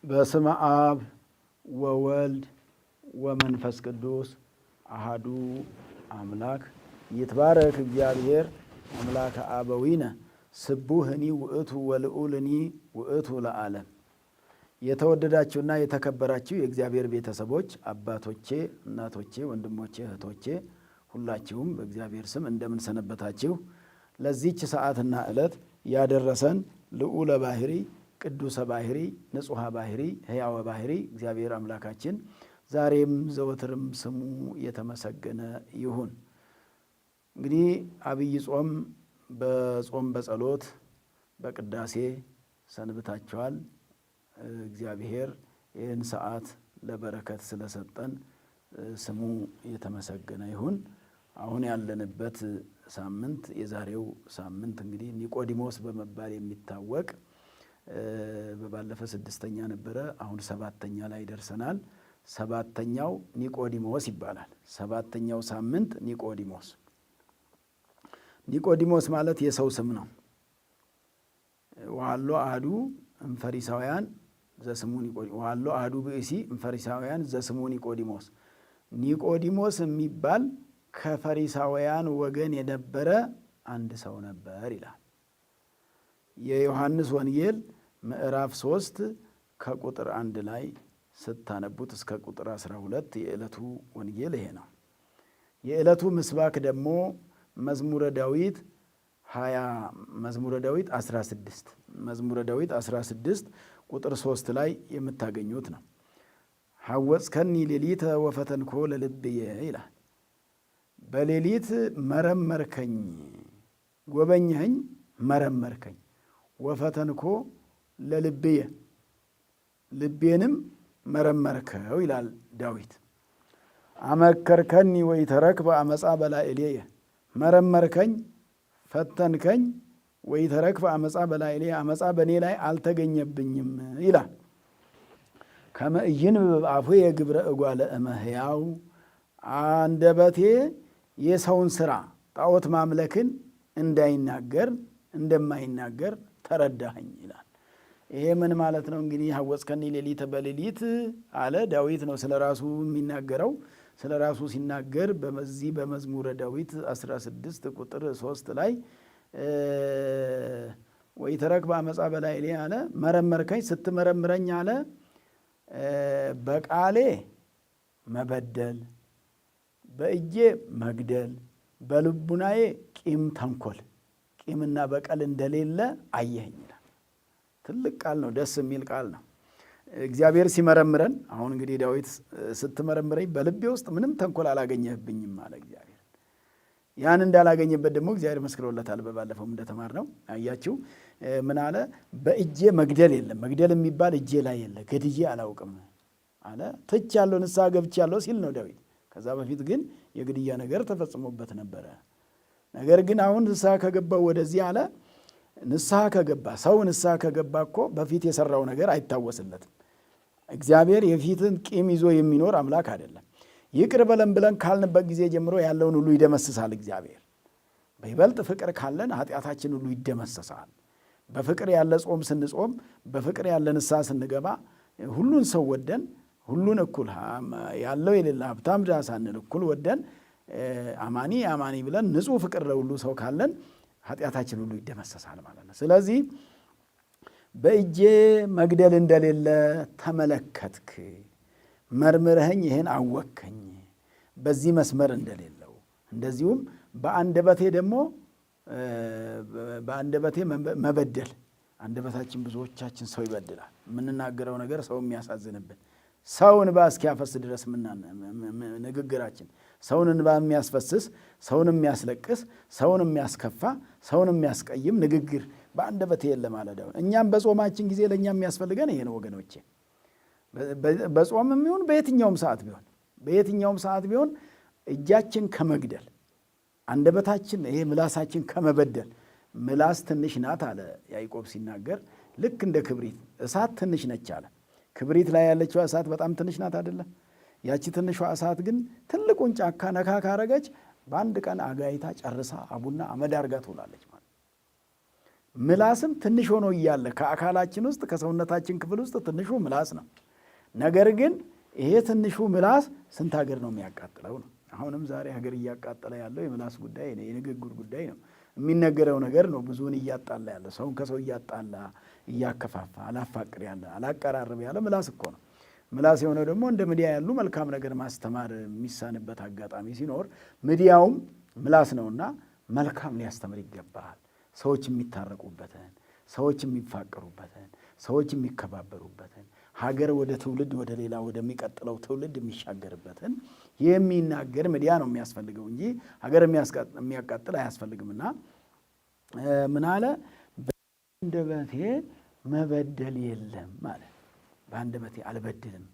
በስመ አብ ወወልድ ወመንፈስ ቅዱስ አሃዱ አምላክ ይትባረክ እግዚአብሔር አምላከ አበዊነ ስቡህኒ ውእቱ ወልዑልኒ ውእቱ ለዓለም። የተወደዳችሁና የተከበራችሁ የእግዚአብሔር ቤተሰቦች አባቶቼ፣ እናቶቼ፣ ወንድሞቼ፣ እህቶቼ ሁላችሁም በእግዚአብሔር ስም እንደምን ሰነበታችሁ? ለዚህች ሰዓትና ዕለት ያደረሰን ልዑለ ባሕሪ ቅዱሰ ባሕሪ ንጹሐ ባሕሪ ሕያወ ባሕሪ እግዚአብሔር አምላካችን ዛሬም ዘወትርም ስሙ የተመሰገነ ይሁን። እንግዲህ አብይ ጾም በጾም በጸሎት በቅዳሴ ሰንብታችኋል። እግዚአብሔር ይህን ሰዓት ለበረከት ስለሰጠን ስሙ የተመሰገነ ይሁን። አሁን ያለንበት ሳምንት የዛሬው ሳምንት እንግዲህ ኒቆዲሞስ በመባል የሚታወቅ በባለፈ 6ኛ ነበረ፣ አሁን 7ኛ ላይ ደርሰናል። 7ኛው ኒቆዲሞስ ይባላል። 7ኛው ሳምንት ኒቆዲሞስ። ኒቆዲሞስ ማለት የሰው ስም ነው። ወሀሎ አሐዱ እምፈሪሳውያን ዘስሙ ኒቆዲሞስ ወሀሎ አሐዱ ብእሲ እምፈሪሳውያን ዘስሙ ኒቆዲሞስ። ኒቆዲሞስ የሚባል ከፈሪሳውያን ወገን የነበረ አንድ ሰው ነበር ይላል። የዮሐንስ ወንጌል ምዕራፍ 3 ከቁጥር 1 ላይ ስታነቡት እስከ ቁጥር 12 የዕለቱ ወንጌል ይሄ ነው። የዕለቱ ምስባክ ደግሞ መዝሙረ ዳዊት 16 ቁጥር 3 ላይ የምታገኙት ነው። ሐወጽከኒ ሌሊተ ወፈተንኮ ለልብየ ይላል። በሌሊት መረመርከኝ፣ ጎበኘኸኝ፣ መረመርከኝ። ወፈተንኮ ለልብየ ልቤንም መረመርከው ይላል ዳዊት። አመከርከኒ ወኢተረክበ አመፃ በላዕሌየ መረመርከኝ፣ ፈተንከኝ፣ ወኢተረክበ አመፃ በላዕሌየ አመፃ በእኔ ላይ አልተገኘብኝም ይላል። ከመ ኢይንብብ አፉየ ግብረ እጓለ እመሕያው አንደበቴ የሰውን ሥራ ጣዖት ማምለክን እንደማይናገር ተረዳኸኝ ይላል። ይሄ ምን ማለት ነው? እንግዲህ ሐወጽከኒ ሌሊተ በሌሊት አለ ዳዊት ነው ስለ ራሱ የሚናገረው። ስለ ራሱ ሲናገር በዚህ በመዝሙረ ዳዊት 16 ቁጥር 3 ላይ ወኢተረክበ አመፃ በላዕሌየ አለ። መረመርከኝ፣ ስትመረምረኝ አለ በቃሌ መበደል፣ በእጄ መግደል፣ በልቡናዬ ቂም ተንኮል፣ ቂምና በቀል እንደሌለ አየኸኝ ይላል። ትልቅ ቃል ነው፣ ደስ የሚል ቃል ነው። እግዚአብሔር ሲመረምረን አሁን እንግዲህ ዳዊት ስትመረምረኝ በልቤ ውስጥ ምንም ተንኮል አላገኘህብኝም አለ እግዚአብሔር። ያን እንዳላገኘበት ደግሞ እግዚአብሔር መስክሮለታል። በባለፈው እንደተማርነው አያችሁ ምን አለ? በእጄ መግደል የለም፣ መግደል የሚባል እጄ ላይ የለ፣ ገድዬ አላውቅም አለ። ትቻለሁ፣ ንስሐ ገብቻለሁ ሲል ነው ዳዊት። ከዛ በፊት ግን የግድያ ነገር ተፈጽሞበት ነበረ። ነገር ግን አሁን ንስሐ ከገባው ወደዚህ አለ። ንስሐ ከገባ ሰው ንስሐ ከገባ እኮ በፊት የሰራው ነገር አይታወስለትም። እግዚአብሔር የፊትን ቂም ይዞ የሚኖር አምላክ አይደለም። ይቅር በለን ብለን ካልንበት ጊዜ ጀምሮ ያለውን ሁሉ ይደመስሳል እግዚአብሔር። በይበልጥ ፍቅር ካለን ኃጢአታችን ሁሉ ይደመሰሳል። በፍቅር ያለ ጾም ስንጾም፣ በፍቅር ያለ ንስሐ ስንገባ፣ ሁሉን ሰው ወደን፣ ሁሉን እኩል ያለው የሌለ ሀብታም ድሃ ሳንል እኩል ወደን አማኒ አማኒ ብለን ንጹሕ ፍቅር ለሁሉ ሰው ካለን ኃጢአታችን ሁሉ ይደመሰሳል ማለት ነው። ስለዚህ በእጄ መግደል እንደሌለ ተመለከትክ፣ መርምረኸኝ ይህን አወከኝ፣ በዚህ መስመር እንደሌለው። እንደዚሁም በአንደበቴ መበደል። አንደበታችን ብዙዎቻችን ሰው ይበድላል። የምንናገረው ነገር ሰው የሚያሳዝንብን፣ ሰው እንባ እስኪያፈስ ድረስ ንግግራችን ሰውን እንባ የሚያስፈስስ፣ ሰውን የሚያስለቅስ፣ ሰውን የሚያስከፋ፣ ሰውን የሚያስቀይም ንግግር በአንደበቴ የለ ማለት ነው። እኛም በጾማችን ጊዜ ለእኛ የሚያስፈልገን ይሄ ነው ወገኖቼ። በጾም የሚሆን በየትኛውም ሰዓት ቢሆን እጃችን ከመግደል፣ አንደበታችን ይሄ ምላሳችን ከመበደል። ምላስ ትንሽ ናት አለ ያዕቆብ ሲናገር። ልክ እንደ ክብሪት እሳት ትንሽ ነች አለ። ክብሪት ላይ ያለችው እሳት በጣም ትንሽ ናት አይደለም? ያቺ ትንሿ እሳት ግን ትልቁን ጫካ ነካ ካረገች በአንድ ቀን አጋይታ ጨርሳ አቡና አመድ አርጋ ትውላለች ማለት። ምላስም ትንሽ ሆኖ እያለ ከአካላችን ውስጥ ከሰውነታችን ክፍል ውስጥ ትንሹ ምላስ ነው። ነገር ግን ይሄ ትንሹ ምላስ ስንት ሀገር ነው የሚያቃጥለው ነው። አሁንም ዛሬ ሀገር እያቃጠለ ያለው የምላስ ጉዳይ ነው፣ የንግግር ጉዳይ ነው፣ የሚነገረው ነገር ነው ብዙውን እያጣላ ያለ፣ ሰውን ከሰው እያጣላ እያከፋፋ አላፋቅር ያለ አላቀራርብ ያለ ምላስ እኮ ነው። ምላስ የሆነው ደግሞ እንደ ሚዲያ ያሉ መልካም ነገር ማስተማር የሚሳንበት አጋጣሚ ሲኖር ሚዲያውም ምላስ ነውና መልካም ሊያስተምር ይገባል። ሰዎች የሚታረቁበትን፣ ሰዎች የሚፋቀሩበትን፣ ሰዎች የሚከባበሩበትን፣ ሀገር ወደ ትውልድ ወደ ሌላ ወደሚቀጥለው ትውልድ የሚሻገርበትን የሚናገር ሚዲያ ነው የሚያስፈልገው እንጂ ሀገር የሚያቃጥል አያስፈልግምና ምን አለ? በአንደበቴ መበደል የለም ማለት በአንደበቴ አልበድልም፣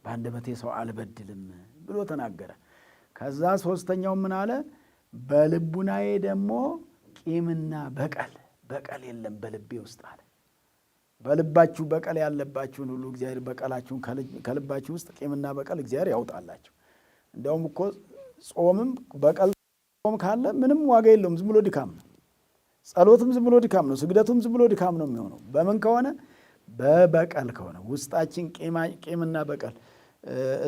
በአንደበቴ ሰው አልበድልም ብሎ ተናገረ። ከዛ ሶስተኛው ምን አለ? በልቡናዬ ደግሞ ቂምና በቀል የለም በልቤ ውስጥ አለ። በልባችሁ በቀል ያለባችሁን ሁሉ እግዚአብሔር በቀላችሁን ከልባችሁ ውስጥ ቂምና በቀል እግዚአብሔር ያውጣላችሁ። እንደውም እኮ ጾምም በቀል ጾም ካለ ምንም ዋጋ የለውም፣ ዝም ብሎ ድካም ነው። ጸሎትም ዝም ብሎ ድካም ነው። ስግደቱም ዝም ብሎ ድካም ነው የሚሆነው። በምን ከሆነ? በበቀል ከሆነ ውስጣችን ቂምና በቀል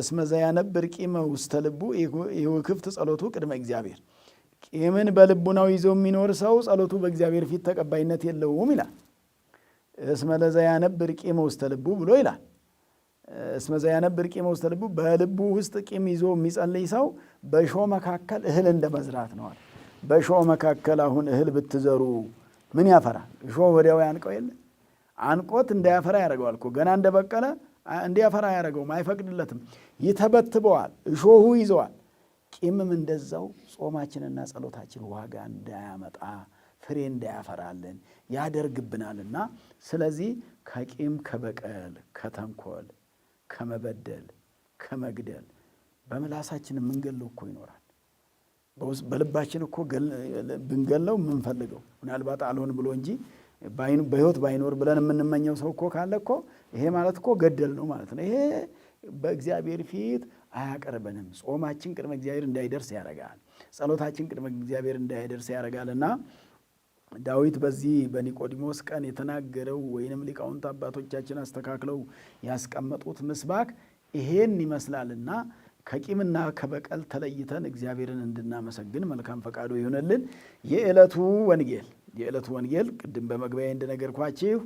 እስመ ዘያነብር ቂመ ውስተ ልቡ ይውክፍት ጸሎቱ ቅድመ እግዚአብሔር። ቂምን በልቡናው ይዞ የሚኖር ሰው ጸሎቱ በእግዚአብሔር ፊት ተቀባይነት የለውም ይላል። እስመ ዘያነብር ቂመ ውስተ ልቡ ብሎ ይላል። እስመ ዘያነብር ቂመ ውስተ ልቡ፣ በልቡ ውስጥ ቂም ይዞ የሚጸልይ ሰው በእሾህ መካከል እህል እንደ መዝራት ነዋል። በእሾህ መካከል አሁን እህል ብትዘሩ ምን ያፈራል? እሾህ ወዲያው ያንቀው የለ? አንቆት እንዳያፈራ ያደርገዋል እኮ። ገና እንደበቀለ እንዲያፈራ ያደርገውም፣ አይፈቅድለትም፣ ይተበትበዋል፣ እሾሁ ይዘዋል። ቂምም እንደዛው ጾማችንና ጸሎታችን ዋጋ እንዳያመጣ ፍሬ እንዳያፈራልን ያደርግብናልና፣ ስለዚህ ከቂም ከበቀል ከተንኮል ከመበደል ከመግደል በምላሳችን የምንገለው እኮ ይኖራል። በልባችን እኮ ብንገለው የምንፈልገው ምናልባት አልሆን ብሎ እንጂ በሕይወት ባይኖር ብለን የምንመኘው ሰው እኮ ካለ እኮ ይሄ ማለት እኮ ገደል ነው ማለት ነው። ይሄ በእግዚአብሔር ፊት አያቀርበንም። ጾማችን ቅድመ እግዚአብሔር እንዳይደርስ ያደርጋል። ጸሎታችን ቅድመ እግዚአብሔር እንዳይደርስ ያደርጋልና ዳዊት በዚህ በኒቆዲሞስ ቀን የተናገረው ወይንም ሊቃውንት አባቶቻችን አስተካክለው ያስቀመጡት ምስባክ ይሄን ይመስላልና ከቂምና ከበቀል ተለይተን እግዚአብሔርን እንድናመሰግን መልካም ፈቃዱ ይሆነልን። የዕለቱ ወንጌል ቅድም በመግቢያ እንደነገርኳችሁ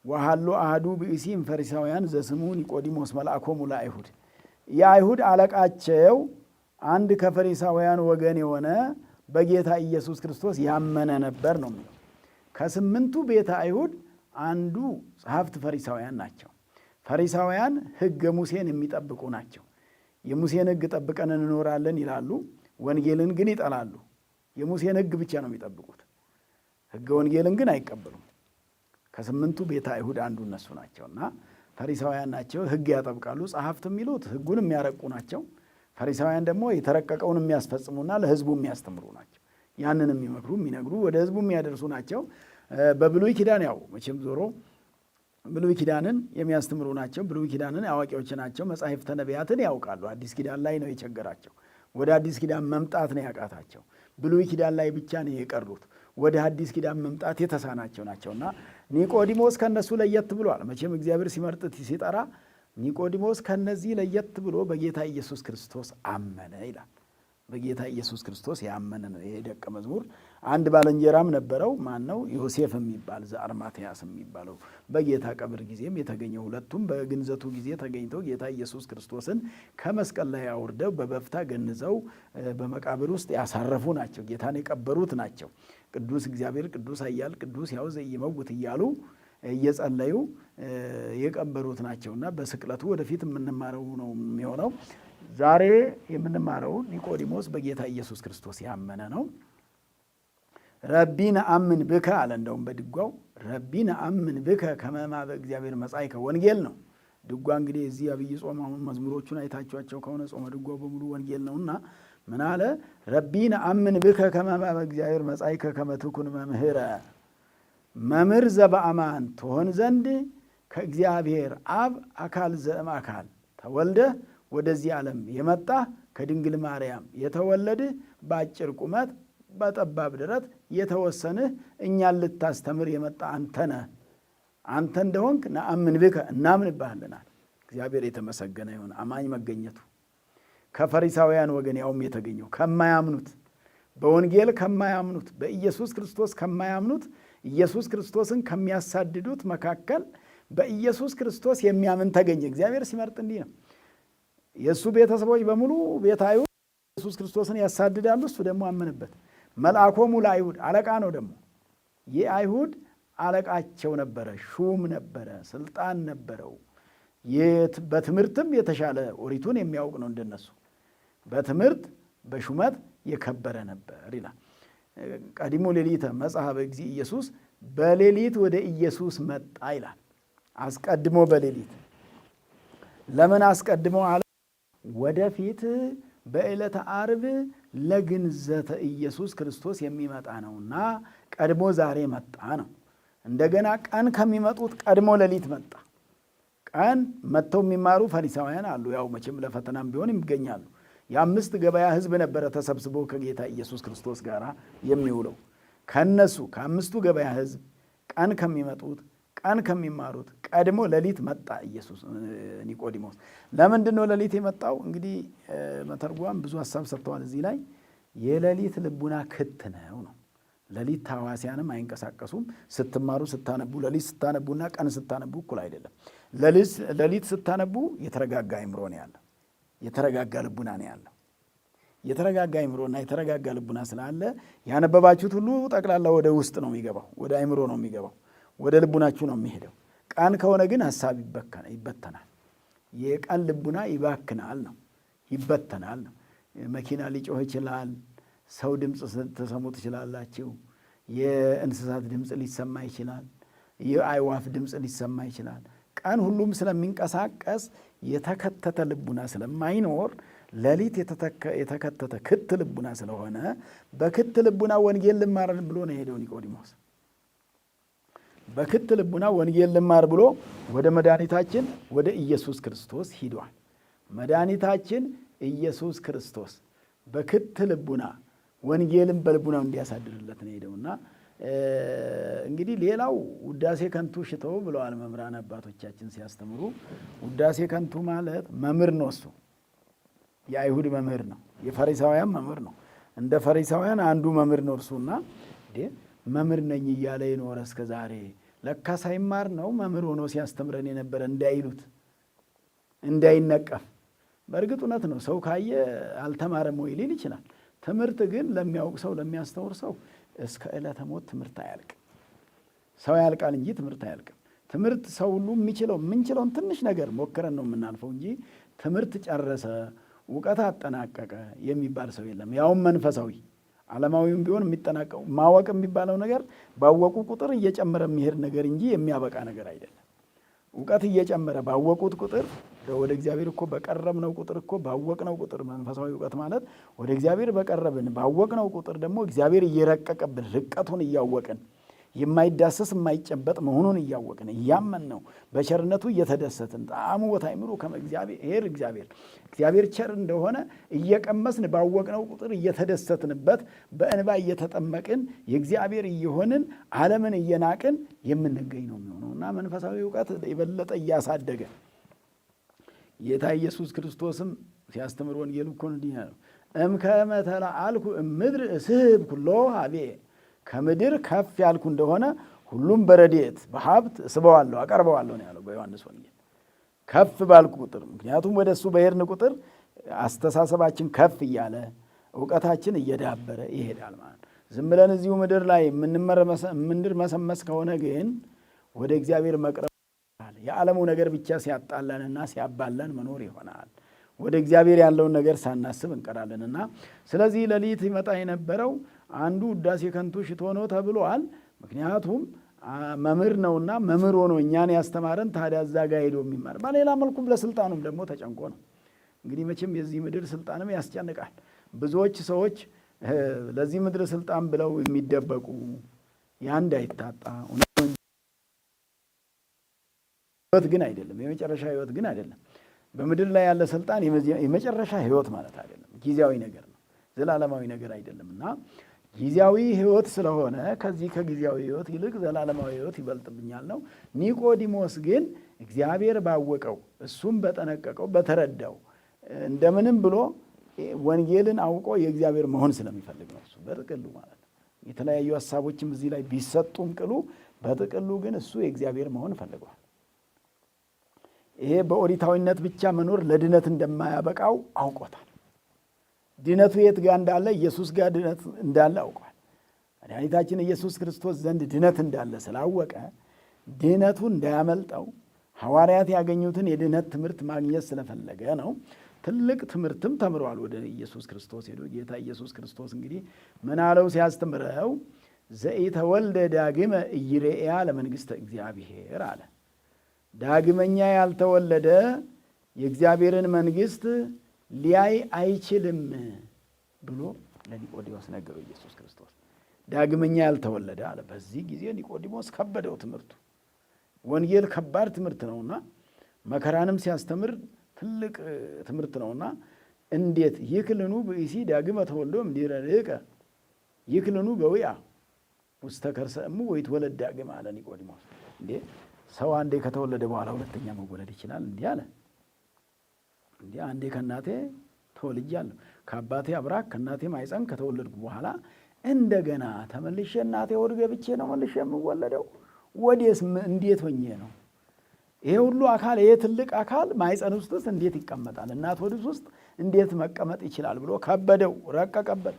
ወሃሎ አሐዱ ብእሲም ፈሪሳውያን ዘስሙ ኒቆዲሞስ መልአኮሙ ለአይሁድ፣ የአይሁድ አለቃቸው አንድ ከፈሪሳውያን ወገን የሆነ በጌታ ኢየሱስ ክርስቶስ ያመነ ነበር ነው የሚለው። ከስምንቱ ቤተ አይሁድ አንዱ ጸሐፍት ፈሪሳውያን ናቸው። ፈሪሳውያን ሕገ ሙሴን የሚጠብቁ ናቸው። የሙሴን ሕግ ጠብቀን እንኖራለን ይላሉ። ወንጌልን ግን ይጠላሉ። የሙሴን ሕግ ብቻ ነው የሚጠብቁት፣ ሕገ ወንጌልን ግን አይቀበሉም። ከስምንቱ ቤተ አይሁድ አንዱ እነሱ ናቸውና ፈሪሳውያን ናቸው። ሕግ ያጠብቃሉ። ጸሐፍት የሚሉት ሕጉን የሚያረቁ ናቸው። ፈሪሳውያን ደግሞ የተረቀቀውን የሚያስፈጽሙና ለሕዝቡ የሚያስተምሩ ናቸው። ያንን የሚመክሩ የሚነግሩ ወደ ሕዝቡ የሚያደርሱ ናቸው። በብሉይ ኪዳን ያው መቼም ዞሮ ብሉይ ኪዳንን የሚያስተምሩ ናቸው። ብሉይ ኪዳንን አዋቂዎች ናቸው። መጻሕፍተ ነቢያትን ያውቃሉ። አዲስ ኪዳን ላይ ነው የቸገራቸው። ወደ አዲስ ኪዳን መምጣት ነው ያቃታቸው። ብሉይ ኪዳን ላይ ብቻ ነው የቀሩት። ወደ አዲስ ኪዳን መምጣት የተሳናቸው ናቸውና ኒቆዲሞስ ከነሱ ለየት ብሏል። መቼም እግዚአብሔር ሲመርጥ ሲጠራ ኒቆዲሞስ ከነዚህ ለየት ብሎ በጌታ ኢየሱስ ክርስቶስ አመነ ይላል። በጌታ ኢየሱስ ክርስቶስ ያመነ ነው ይሄ ደቀ መዝሙር። አንድ ባልንጀራም ነበረው። ማን ነው? ዮሴፍ የሚባል ዘአርማትያስ የሚባለው በጌታ ቀብር ጊዜም የተገኘው፣ ሁለቱም በግንዘቱ ጊዜ ተገኝተው ጌታ ኢየሱስ ክርስቶስን ከመስቀል ላይ አውርደው በበፍታ ገንዘው በመቃብር ውስጥ ያሳረፉ ናቸው። ጌታን የቀበሩት ናቸው። ቅዱስ እግዚአብሔር፣ ቅዱስ ኃያል፣ ቅዱስ ሕያው ዘኢይመውት እያሉ እየጸለዩ የቀበሩት ናቸውና በስቅለቱ ወደፊት የምንማረው ነው የሚሆነው። ዛሬ የምንማረው ኒቆዲሞስ በጌታ ኢየሱስ ክርስቶስ ያመነ ነው። ረቢ ነአምን ብከ አለ። እንደውም በድጓው ረቢ ነአምን ብከ ከመ በእግዚአብሔር መጻእከ ወንጌል ነው። ድጓ እንግዲህ እዚህ አብይ ጾም አሁን መዝሙሮቹን አይታችኋቸው ከሆነ ጾመ ድጓው በሙሉ ወንጌል ነውና ምን አለ? ረቢ ነአምን ብከ ከመ በእግዚአብሔር መጻእከ ከመ ትኩን መምህረ፣ መምህር ዘበአማን ትሆን ዘንድ ከእግዚአብሔር አብ አካል ዘእም አካል ተወልደህ ወደዚህ ዓለም የመጣ ከድንግል ማርያም የተወለድህ በአጭር ቁመት በጠባብ ደረት የተወሰንህ እኛን ልታስተምር የመጣ አንተ ነህ። አንተ እንደሆንክ ነአምን ብከ እናምንብሃለናል። እግዚአብሔር የተመሰገነ ይሁን። አማኝ መገኘቱ ከፈሪሳውያን ወገን ያውም የተገኘው ከማያምኑት፣ በወንጌል ከማያምኑት፣ በኢየሱስ ክርስቶስ ከማያምኑት፣ ኢየሱስ ክርስቶስን ከሚያሳድዱት መካከል በኢየሱስ ክርስቶስ የሚያምን ተገኘ። እግዚአብሔር ሲመርጥ እንዲህ ነው። የእሱ ቤተሰቦች በሙሉ ቤተ አይሁድ ኢየሱስ ክርስቶስን ያሳድዳሉ። እሱ ደግሞ አመነበት። መልአኮሙ ለአይሁድ አለቃ ነው። ደግሞ የአይሁድ አለቃቸው ነበረ፣ ሹም ነበረ፣ ስልጣን ነበረው። በትምህርትም የተሻለ ኦሪቱን የሚያውቅ ነው እንደነሱ። በትምህርት በሹመት የከበረ ነበር ይላል። ቀዲሞ ሌሊተ መጽሐ በእግዚእ ኢየሱስ፣ በሌሊት ወደ ኢየሱስ መጣ ይላል። አስቀድሞ በሌሊት ለምን አስቀድሞ አለ? ወደፊት በዕለተ ዓርብ ለግንዘተ ኢየሱስ ክርስቶስ የሚመጣ ነውና ቀድሞ ዛሬ መጣ ነው። እንደገና ቀን ከሚመጡት ቀድሞ ሌሊት መጣ። ቀን መጥተው የሚማሩ ፈሪሳውያን አሉ። ያው መቼም ለፈተናም ቢሆን ይገኛሉ። የአምስት ገበያ ሕዝብ ነበረ ተሰብስቦ ከጌታ ኢየሱስ ክርስቶስ ጋር የሚውለው። ከነሱ ከአምስቱ ገበያ ሕዝብ ቀን ከሚመጡት ቀን ከሚማሩት ቀድሞ ሌሊት መጣ ኢየሱስ። ኒቆዲሞስ ለምንድን ነው ሌሊት የመጣው? እንግዲህ መተርጓም ብዙ ሀሳብ ሰጥተዋል እዚህ ላይ። የሌሊት ልቡና ክት ነው። ሌሊት ታዋሲያንም አይንቀሳቀሱም። ስትማሩ ስታነቡ፣ ሌሊት ስታነቡና ቀን ስታነቡ እኩል አይደለም። ሌሊት ስታነቡ የተረጋጋ አይምሮ ነው ያለው፣ የተረጋጋ ልቡና ነው ያለው። የተረጋጋ አይምሮና የተረጋጋ ልቡና ስላለ ያነበባችሁት ሁሉ ጠቅላላ ወደ ውስጥ ነው የሚገባው፣ ወደ አይምሮ ነው የሚገባው፣ ወደ ልቡናችሁ ነው የሚሄደው። ቀን ከሆነ ግን ሀሳብ ይበተናል። የቀን ልቡና ይባክናል ነው፣ ይበተናል ነው። መኪና ሊጮህ ይችላል። ሰው ድምፅ ተሰሙ ትችላላችሁ። የእንስሳት ድምፅ ሊሰማ ይችላል። የአይዋፍ ድምፅ ሊሰማ ይችላል። ቀን ሁሉም ስለሚንቀሳቀስ የተከተተ ልቡና ስለማይኖር ሌሊት የተከተተ ክት ልቡና ስለሆነ በክት ልቡና ወንጌል ልማር ብሎ ነው የሄደው ኒቆዲሞስ። በክት ልቡና ወንጌል ልማር ብሎ ወደ መድኃኒታችን ወደ ኢየሱስ ክርስቶስ ሂዷል። መድኃኒታችን ኢየሱስ ክርስቶስ በክት ልቡና ወንጌልን በልቡናው እንዲያሳድርለት ነው ሄደውና እንግዲህ ሌላው ውዳሴ ከንቱ ሽተው ብለዋል መምህራን አባቶቻችን ሲያስተምሩ። ውዳሴ ከንቱ ማለት መምህር ነው። እሱ የአይሁድ መምህር ነው፣ የፈሪሳውያን መምህር ነው። እንደ ፈሪሳውያን አንዱ መምህር ነው እርሱና መምህር ነኝ እያለ የኖረ እስከ ዛሬ ለካ ሳይማር ነው መምህር ሆኖ ሲያስተምረን የነበረ እንዳይሉት፣ እንዳይነቀፍ። በእርግጥ እውነት ነው። ሰው ካየ አልተማረም ወይ ሊል ይችላል። ትምህርት ግን ለሚያውቅ ሰው ለሚያስተውር ሰው እስከ ዕለተ ሞት ትምህርት አያልቅም። ሰው ያልቃል እንጂ ትምህርት አያልቅም። ትምህርት ሰው ሁሉ የምንችለውን ትንሽ ነገር ሞክረን ነው የምናልፈው እንጂ ትምህርት ጨረሰ፣ እውቀት አጠናቀቀ የሚባል ሰው የለም። ያውም መንፈሳዊ ዓለማዊም ቢሆን የሚጠናቀው ማወቅ የሚባለው ነገር ባወቁ ቁጥር እየጨመረ የሚሄድ ነገር እንጂ የሚያበቃ ነገር አይደለም። እውቀት እየጨመረ ባወቁት ቁጥር ወደ እግዚአብሔር እኮ በቀረብነው ቁጥር እኮ ባወቅነው ቁጥር መንፈሳዊ እውቀት ማለት ወደ እግዚአብሔር በቀረብን ባወቅነው ቁጥር ደግሞ እግዚአብሔር እየረቀቀብን ርቀቱን እያወቅን የማይዳሰስ የማይጨበጥ መሆኑን እያወቅን እያመን ነው በቸርነቱ እየተደሰትን ጣዕሙ ወታይምሩ እግዚአብሔር ቸር እንደሆነ እየቀመስን ባወቅነው ቁጥር እየተደሰትንበት በእንባ እየተጠመቅን የእግዚአብሔር እየሆንን ዓለምን እየናቅን የምንገኝ ነው የሚሆነውና መንፈሳዊ እውቀት የበለጠ እያሳደገ ጌታ ኢየሱስ ክርስቶስም ሲያስተምር ወንጌል እኮ እንዲህ ነው። እምከመ ተለአልኩ እምድር እስህብ ኩሎ ሀቤ፣ ከምድር ከፍ ያልኩ እንደሆነ ሁሉም በረድኤት በሀብት እስበዋለሁ አቀርበዋለሁ ነው ያለው በዮሐንስ ወንጌል። ከፍ ባልኩ ቁጥር፣ ምክንያቱም ወደ እሱ በሄድን ቁጥር አስተሳሰባችን ከፍ እያለ እውቀታችን እየዳበረ ይሄዳል ማለት ነው። ዝም ብለን እዚሁ ምድር ላይ ምንድር መሰመስ ከሆነ ግን ወደ እግዚአብሔር መቅረብ የዓለሙ ነገር ብቻ ሲያጣላንና ሲያባላን መኖር ይሆናል። ወደ እግዚአብሔር ያለውን ነገር ሳናስብ እንቀራለንና ስለዚህ ሌሊት ይመጣ የነበረው አንዱ ውዳሴ ከንቱ ሽቶ ነው ተብሏል። ምክንያቱም መምህር ነውና መምህር ሆኖ እኛን ያስተማረን ታዲያ እዛ ጋር ሄዶ የሚማር በሌላ መልኩም ለስልጣኑም ደግሞ ተጨንቆ ነው። እንግዲህ መቼም የዚህ ምድር ስልጣንም ያስጨንቃል። ብዙዎች ሰዎች ለዚህ ምድር ስልጣን ብለው የሚደበቁ ያንድ አይታጣ ህይወት ግን አይደለም፣ የመጨረሻ ህይወት ግን አይደለም። በምድር ላይ ያለ ስልጣን የመጨረሻ ህይወት ማለት አይደለም፣ ጊዜያዊ ነገር ነው፣ ዘላለማዊ ነገር አይደለምና ጊዜያዊ ሕይወት ስለሆነ ከዚህ ከጊዜያዊ ሕይወት ይልቅ ዘላለማዊ ሕይወት ይበልጥብኛል ነው። ኒቆዲሞስ ግን እግዚአብሔር ባወቀው እሱም በጠነቀቀው በተረዳው እንደምንም ብሎ ወንጌልን አውቆ የእግዚአብሔር መሆን ስለሚፈልግ ነው። እሱ በጥቅሉ ማለት ነው። የተለያዩ ሀሳቦችም እዚህ ላይ ቢሰጡም ቅሉ በጥቅሉ ግን እሱ የእግዚአብሔር መሆን ፈልጓል። ይሄ በኦሪታዊነት ብቻ መኖር ለድነት እንደማያበቃው አውቆታል። ድነቱ የት ጋር እንዳለ ኢየሱስ ጋር ድነት እንዳለ አውቋል። መድኃኒታችን ኢየሱስ ክርስቶስ ዘንድ ድነት እንዳለ ስላወቀ ድነቱ እንዳያመልጠው ሐዋርያት ያገኙትን የድነት ትምህርት ማግኘት ስለፈለገ ነው። ትልቅ ትምህርትም ተምሯል። ወደ ኢየሱስ ክርስቶስ ሄዶ ጌታ ኢየሱስ ክርስቶስ እንግዲህ ምን አለው ሲያስተምረው? ዘኢተወልደ ዳግመ ኢይሬአ ለመንግሥተ እግዚአብሔር አለ። ዳግመኛ ያልተወለደ የእግዚአብሔርን መንግሥት ሊያይ አይችልም ብሎ ለኒቆዲሞስ ነገረው ኢየሱስ ክርስቶስ። ዳግመኛ ያልተወለደ አለ። በዚህ ጊዜ ኒቆዲሞስ ከበደው ትምህርቱ። ወንጌል ከባድ ትምህርት ነውና መከራንም ሲያስተምር ትልቅ ትምህርት ነውና እንዴት ይክልኑ ብእሲ ዳግመ ተወልዶ እምድኅረ ርኅቀ ይክልኑ በዊአ ውስተ ከርሰ እሙ ወይትወለድ ዳግመ አለ ኒቆዲሞስ። እንዴ ሰው አንዴ ከተወለደ በኋላ ሁለተኛ መወለድ ይችላል? እንዲህ አለ። እንዲህ አንዴ ከእናቴ ተወልጃለሁ፣ ከአባቴ አብራክ ከእናቴ ማኅፀን ከተወለድኩ በኋላ እንደገና ተመልሼ እናቴ ሆድ ገብቼ ነው መልሼ የምወለደው? ወዴስ እንዴት ሆኜ ነው? ይሄ ሁሉ አካል ይሄ ትልቅ አካል ማኅፀን ውስጥ እንዴት ይቀመጣል? እናት ሆድ ውስጥ እንዴት መቀመጥ ይችላል ብሎ ከበደው፣ ረቀቀበት።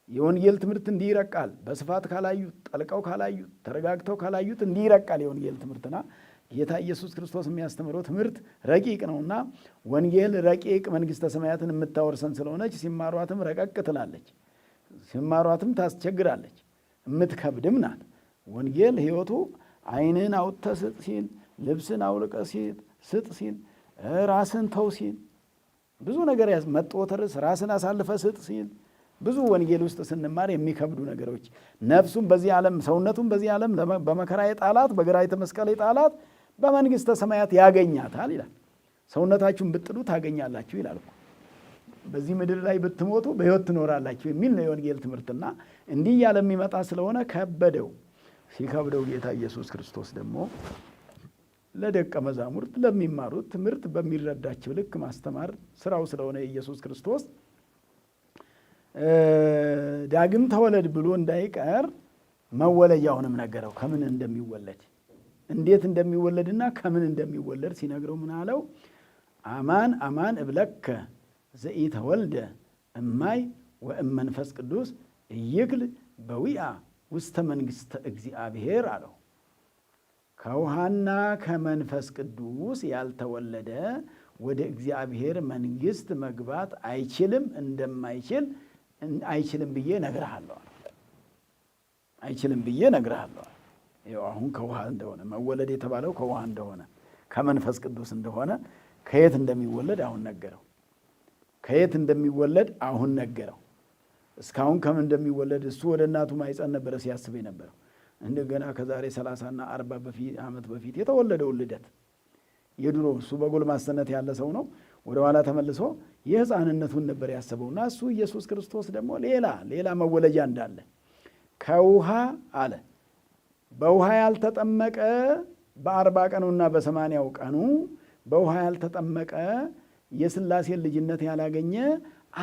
የወንጌል ትምህርት እንዲህ ይረቃል። በስፋት ካላዩት፣ ጠልቀው ካላዩት፣ ተረጋግተው ካላዩት እንዲህ ይረቃል የወንጌል ትምህርትና ጌታ ኢየሱስ ክርስቶስ የሚያስተምረው ትምህርት ረቂቅ ነውና ወንጌል ረቂቅ መንግሥተ ሰማያትን የምታወርሰን ስለሆነች ሲማሯትም ረቀቅ ትላለች፣ ሲማሯትም ታስቸግራለች፣ የምትከብድም ናት። ወንጌል ሕይወቱ ዓይንን አውጥተህ ስጥ ሲል፣ ልብስን አውልቀህ ስጥ ሲል፣ ራስን ተው ሲል፣ ብዙ ነገር መጦተርስ ራስን አሳልፈህ ስጥ ሲል ብዙ ወንጌል ውስጥ ስንማር የሚከብዱ ነገሮች ነፍሱም በዚህ ዓለም ሰውነቱም በዚህ ዓለም በመከራ የጣላት በግራ የተመስቀል የጣላት በመንግሥተ ሰማያት ያገኛታል ይላል። ሰውነታችሁን ብጥሉ ታገኛላችሁ ይላል። በዚህ ምድር ላይ ብትሞቱ በሕይወት ትኖራላችሁ የሚል ነው የወንጌል ትምህርትና እንዲህ ያለ የሚመጣ ስለሆነ ከበደው። ሲከብደው ጌታ ኢየሱስ ክርስቶስ ደግሞ ለደቀ መዛሙርት ለሚማሩት ትምህርት በሚረዳቸው ልክ ማስተማር ስራው ስለሆነ የኢየሱስ ክርስቶስ ዳግም ተወለድ ብሎ እንዳይቀር መወለጃውንም ነገረው። ከምን እንደሚወለድ እንዴት እንደሚወለድና ከምን እንደሚወለድ ሲነግረው ምን አለው? አማን አማን እብለከ ዘኢተወልደ እማይ ወእመንፈስ ቅዱስ ኢይክል በዊአ ውስተ መንግሥተ እግዚአብሔር አለው። ከውሃና ከመንፈስ ቅዱስ ያልተወለደ ወደ እግዚአብሔር መንግሥት መግባት አይችልም፣ እንደማይችል አይችልም ብዬ እነግርሃለሁ። አይችልም ብዬ እነግርሃለሁ። ይኸው አሁን ከውሃ እንደሆነ መወለድ የተባለው ከውሃ እንደሆነ ከመንፈስ ቅዱስ እንደሆነ ከየት እንደሚወለድ አሁን ነገረው። ከየት እንደሚወለድ አሁን ነገረው። እስካሁን ከምን እንደሚወለድ እሱ ወደ እናቱ ማኅፀን ነበረ ሲያስብ የነበረው። እንደገና ከዛሬ 30ና 40 ዓመት በፊት የተወለደውን ልደት የድሮ እሱ በጎልማስነት ያለ ሰው ነው። ወደ ኋላ ተመልሶ የሕፃንነቱን ነበር ያሰበውና እሱ ኢየሱስ ክርስቶስ ደግሞ ሌላ መወለጃ እንዳለ ከውሃ አለ በውሃ ያልተጠመቀ በ40 ቀኑና በ80 ቀኑ በውሃ ያልተጠመቀ የሥላሴን ልጅነት ያላገኘ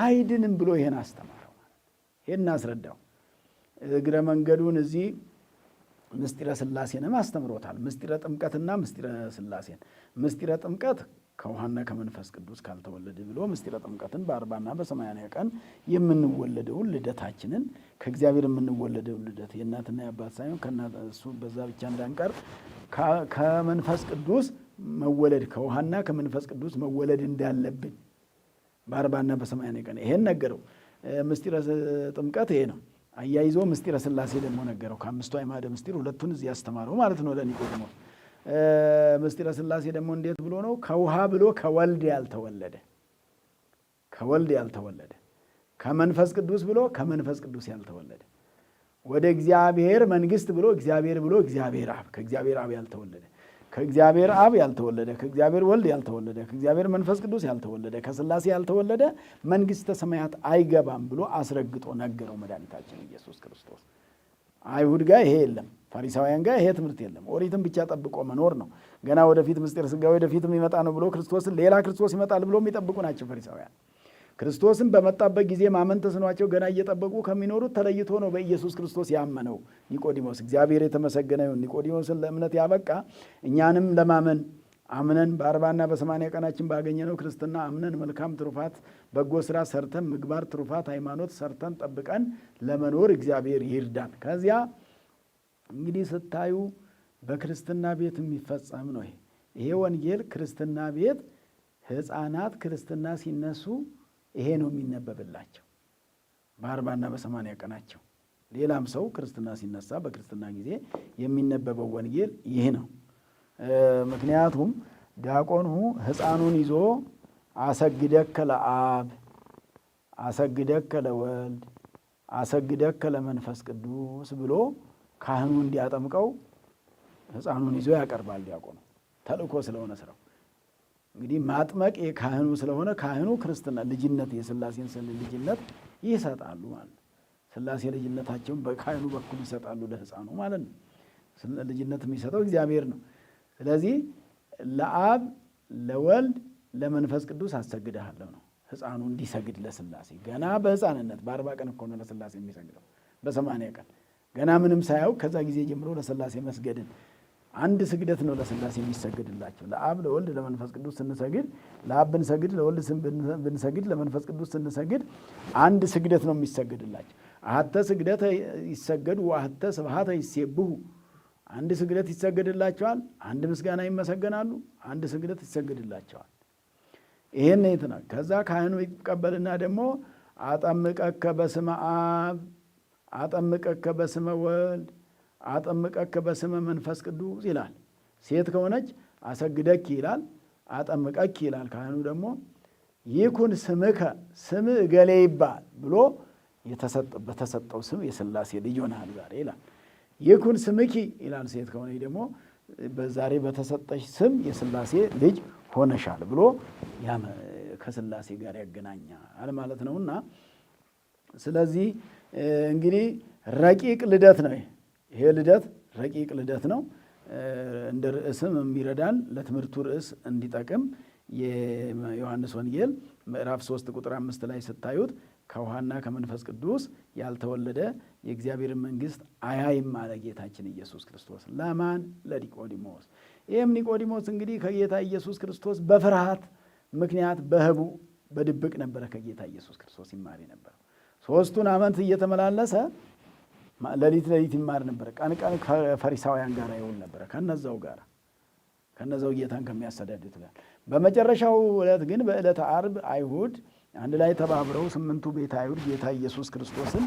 አይድንም ብሎ ይሄን አስተማረው። ይሄን አስረዳው። እግረ መንገዱን እዚህ ምስጢረ ሥላሴንም አስተምሮታል። ምስጢረ ጥምቀትና ምስጢረ ሥላሴን። ምስጢረ ጥምቀት ከውሃና ከመንፈስ ቅዱስ ካልተወለደ ብሎ ምስጢረ ጥምቀትን በ40ና በ80 ቀን የምንወለደውን ልደታችንን ከእግዚአብሔር የምንወለደውን ልደት የእናትና የአባት ሳይሆን እሱ በዛ ብቻ እንዳንቀር ከመንፈስ ቅዱስ መወለድ ከውሃና ከመንፈስ ቅዱስ መወለድ እንዳለብን በ40ና በ80 ቀን ይሄን ነገረው። ምስጢረ ጥምቀት ይሄ ነው። አያይዞ ምስጢረ ሥላሴ ደግሞ ነገረው። ከአምስቱ አዕማደ ምስጢር ሁለቱን እዚህ ያስተማረው ማለት ነው ለኒቆዲሞስ። ምስጢረ ሥላሴ ደግሞ እንዴት ብሎ ነው? ከውሃ ብሎ ከወልድ ያልተወለደ ከመንፈስ ቅዱስ ብሎ ከመንፈስ ቅዱስ ያልተወለደ ወደ እግዚአብሔር መንግሥት ብሎ እግዚአብሔር አብ ከእግዚአብሔር አብ ያልተወለደ ከእግዚአብሔር አብ ያልተወለደ፣ ከእግዚአብሔር ወልድ ያልተወለደ፣ ከእግዚአብሔር መንፈስ ቅዱስ ያልተወለደ፣ ከሥላሴ ያልተወለደ መንግሥተ ሰማያት አይገባም ብሎ አስረግጦ ነገረው መድኃኒታችን ኢየሱስ ክርስቶስ። አይሁድ ጋር ይሄ የለም፣ ፈሪሳውያን ጋር ይሄ ትምህርት የለም። ኦሪትን ብቻ ጠብቆ መኖር ነው። ገና ወደፊት ምስጢረ ሥጋዌ ወደፊት የሚመጣ ነው ብሎ ክርስቶስን ሌላ ክርስቶስ ይመጣል ብሎ የሚጠብቁ ናቸው ፈሪሳውያን። ክርስቶስን በመጣበት ጊዜ ማመን ተስኗቸው ገና እየጠበቁ ከሚኖሩት ተለይቶ ነው በኢየሱስ ክርስቶስ ያመነው ኒቆዲሞስ። እግዚአብሔር የተመሰገነ ይሁን። ኒቆዲሞስን ለእምነት ያበቃ እኛንም ለማመን አምነን በ40ና በ80 ቀናችን ባገኘነው ክርስትና አምነን መልካም ትሩፋት በጎ ስራ ሰርተን ምግባር ትሩፋት ሃይማኖት ሰርተን ጠብቀን ለመኖር እግዚአብሔር ይርዳን። ከዚያ እንግዲህ ስታዩ በክርስትና ቤት የሚፈጸም ነው ይሄ ወንጌል። ክርስትና ቤት ሕፃናት ክርስትና ሲነሱ ይሄ ነው የሚነበብላቸው በ40ና በ80 ቀናቸው። ሌላም ሰው ክርስትና ሲነሳ በክርስትና ጊዜ የሚነበበው ወንጌል ይህ ነው። ምክንያቱም ዲያቆኑ ሕፃኑን ይዞ አሰግደከ ለአብ አሰግደከ ለወልድ አሰግደከ ለመንፈስ ቅዱስ ብሎ ካህኑ እንዲያጠምቀው ሕፃኑን ይዞ ያቀርባል። ዲያቆኑ ተልእኮ ስለሆነ ስራው እንግዲህ ማጥመቅ የካህኑ ስለሆነ ካህኑ ክርስትና ልጅነት የሥላሴን ልጅነት ይሰጣሉ ማለት ነው። ሥላሴ ልጅነታቸውን በካህኑ በኩል ይሰጣሉ ለሕፃኑ ማለት ነው። ልጅነት የሚሰጠው እግዚአብሔር ነው። ስለዚህ ለአብ ለወልድ ለመንፈስ ቅዱስ አሰግድሃለሁ ነው ሕፃኑ እንዲሰግድ ለሥላሴ። ገና በሕፃንነት በ40 ቀን እኮ ነው ለሥላሴ የሚሰግደው፣ በ80 ቀን ገና ምንም ሳያውቅ ከዛ ጊዜ ጀምሮ ለሥላሴ መስገድን አንድ ስግደት ነው ለሥላሴ የሚሰግድላቸው። ለአብ ለወልድ ለመንፈስ ቅዱስ ስንሰግድ፣ ለአብ ብንሰግድ፣ ለወልድ ብንሰግድ፣ ለመንፈስ ቅዱስ ስንሰግድ አንድ ስግደት ነው የሚሰግድላቸው። አሐተ ስግደተ ይሰገዱ ወአሐተ ስብሐተ ይሴብሑ። አንድ ስግደት ይሰገድላቸዋል፣ አንድ ምስጋና ይመሰገናሉ፣ አንድ ስግደት ይሰገድላቸዋል። ይሄን ነው። ከዛ ካህኑ ይቀበልና ደግሞ አጠምቀከ በስመ አብ አጠምቀከ በስመ ወልድ አጠምቀከ በስመ መንፈስ ቅዱስ ይላል። ሴት ከሆነች አሰግደኪ ይላል፣ አጠምቀኪ ይላል። ካህኑ ደግሞ ይኩን ስምከ ስም እገሌ ይባል ብሎ በተሰጠው ስም የሥላሴ ልጅ ሆነሃል ዛሬ ይላል። ይኩን ስምኪ ይላል። ሴት ከሆነች ደግሞ በዛሬ በተሰጠሽ ስም የሥላሴ ልጅ ሆነሻል ብሎ ከሥላሴ ጋር ያገናኛል ማለት ነውና፣ ስለዚህ እንግዲህ ረቂቅ ልደት ነው ይሄ ልደት ረቂቅ ልደት ነው። እንደ ርዕስም የሚረዳን ለትምህርቱ ርዕስ እንዲጠቅም የዮሐንስ ወንጌል ምዕራፍ 3 ቁጥር 5 ላይ ስታዩት ከውሃና ከመንፈስ ቅዱስ ያልተወለደ የእግዚአብሔርን መንግሥት አያይም አለ ጌታችን ኢየሱስ ክርስቶስ። ለማን? ለኒቆዲሞስ። ይህም ኒቆዲሞስ እንግዲህ ከጌታ ኢየሱስ ክርስቶስ በፍርሃት ምክንያት በህቡ በድብቅ ነበረ ከጌታ ኢየሱስ ክርስቶስ ይማር ነበረ። 3 ዓመት እየተመላለሰ ሌሊት ይማር ነበረ። ቀን ቀን ከፈሪሳውያን ጋር ይውል ነበረ፣ ከነዛው ጌታን ከሚያሰዳድቱ ጋር። በመጨረሻው ዕለት ግን በዕለተ ዓርብ አይሁድ አንድ ላይ ተባብረው 8ቱ ቤተ አይሁድ ጌታ ኢየሱስ ክርስቶስን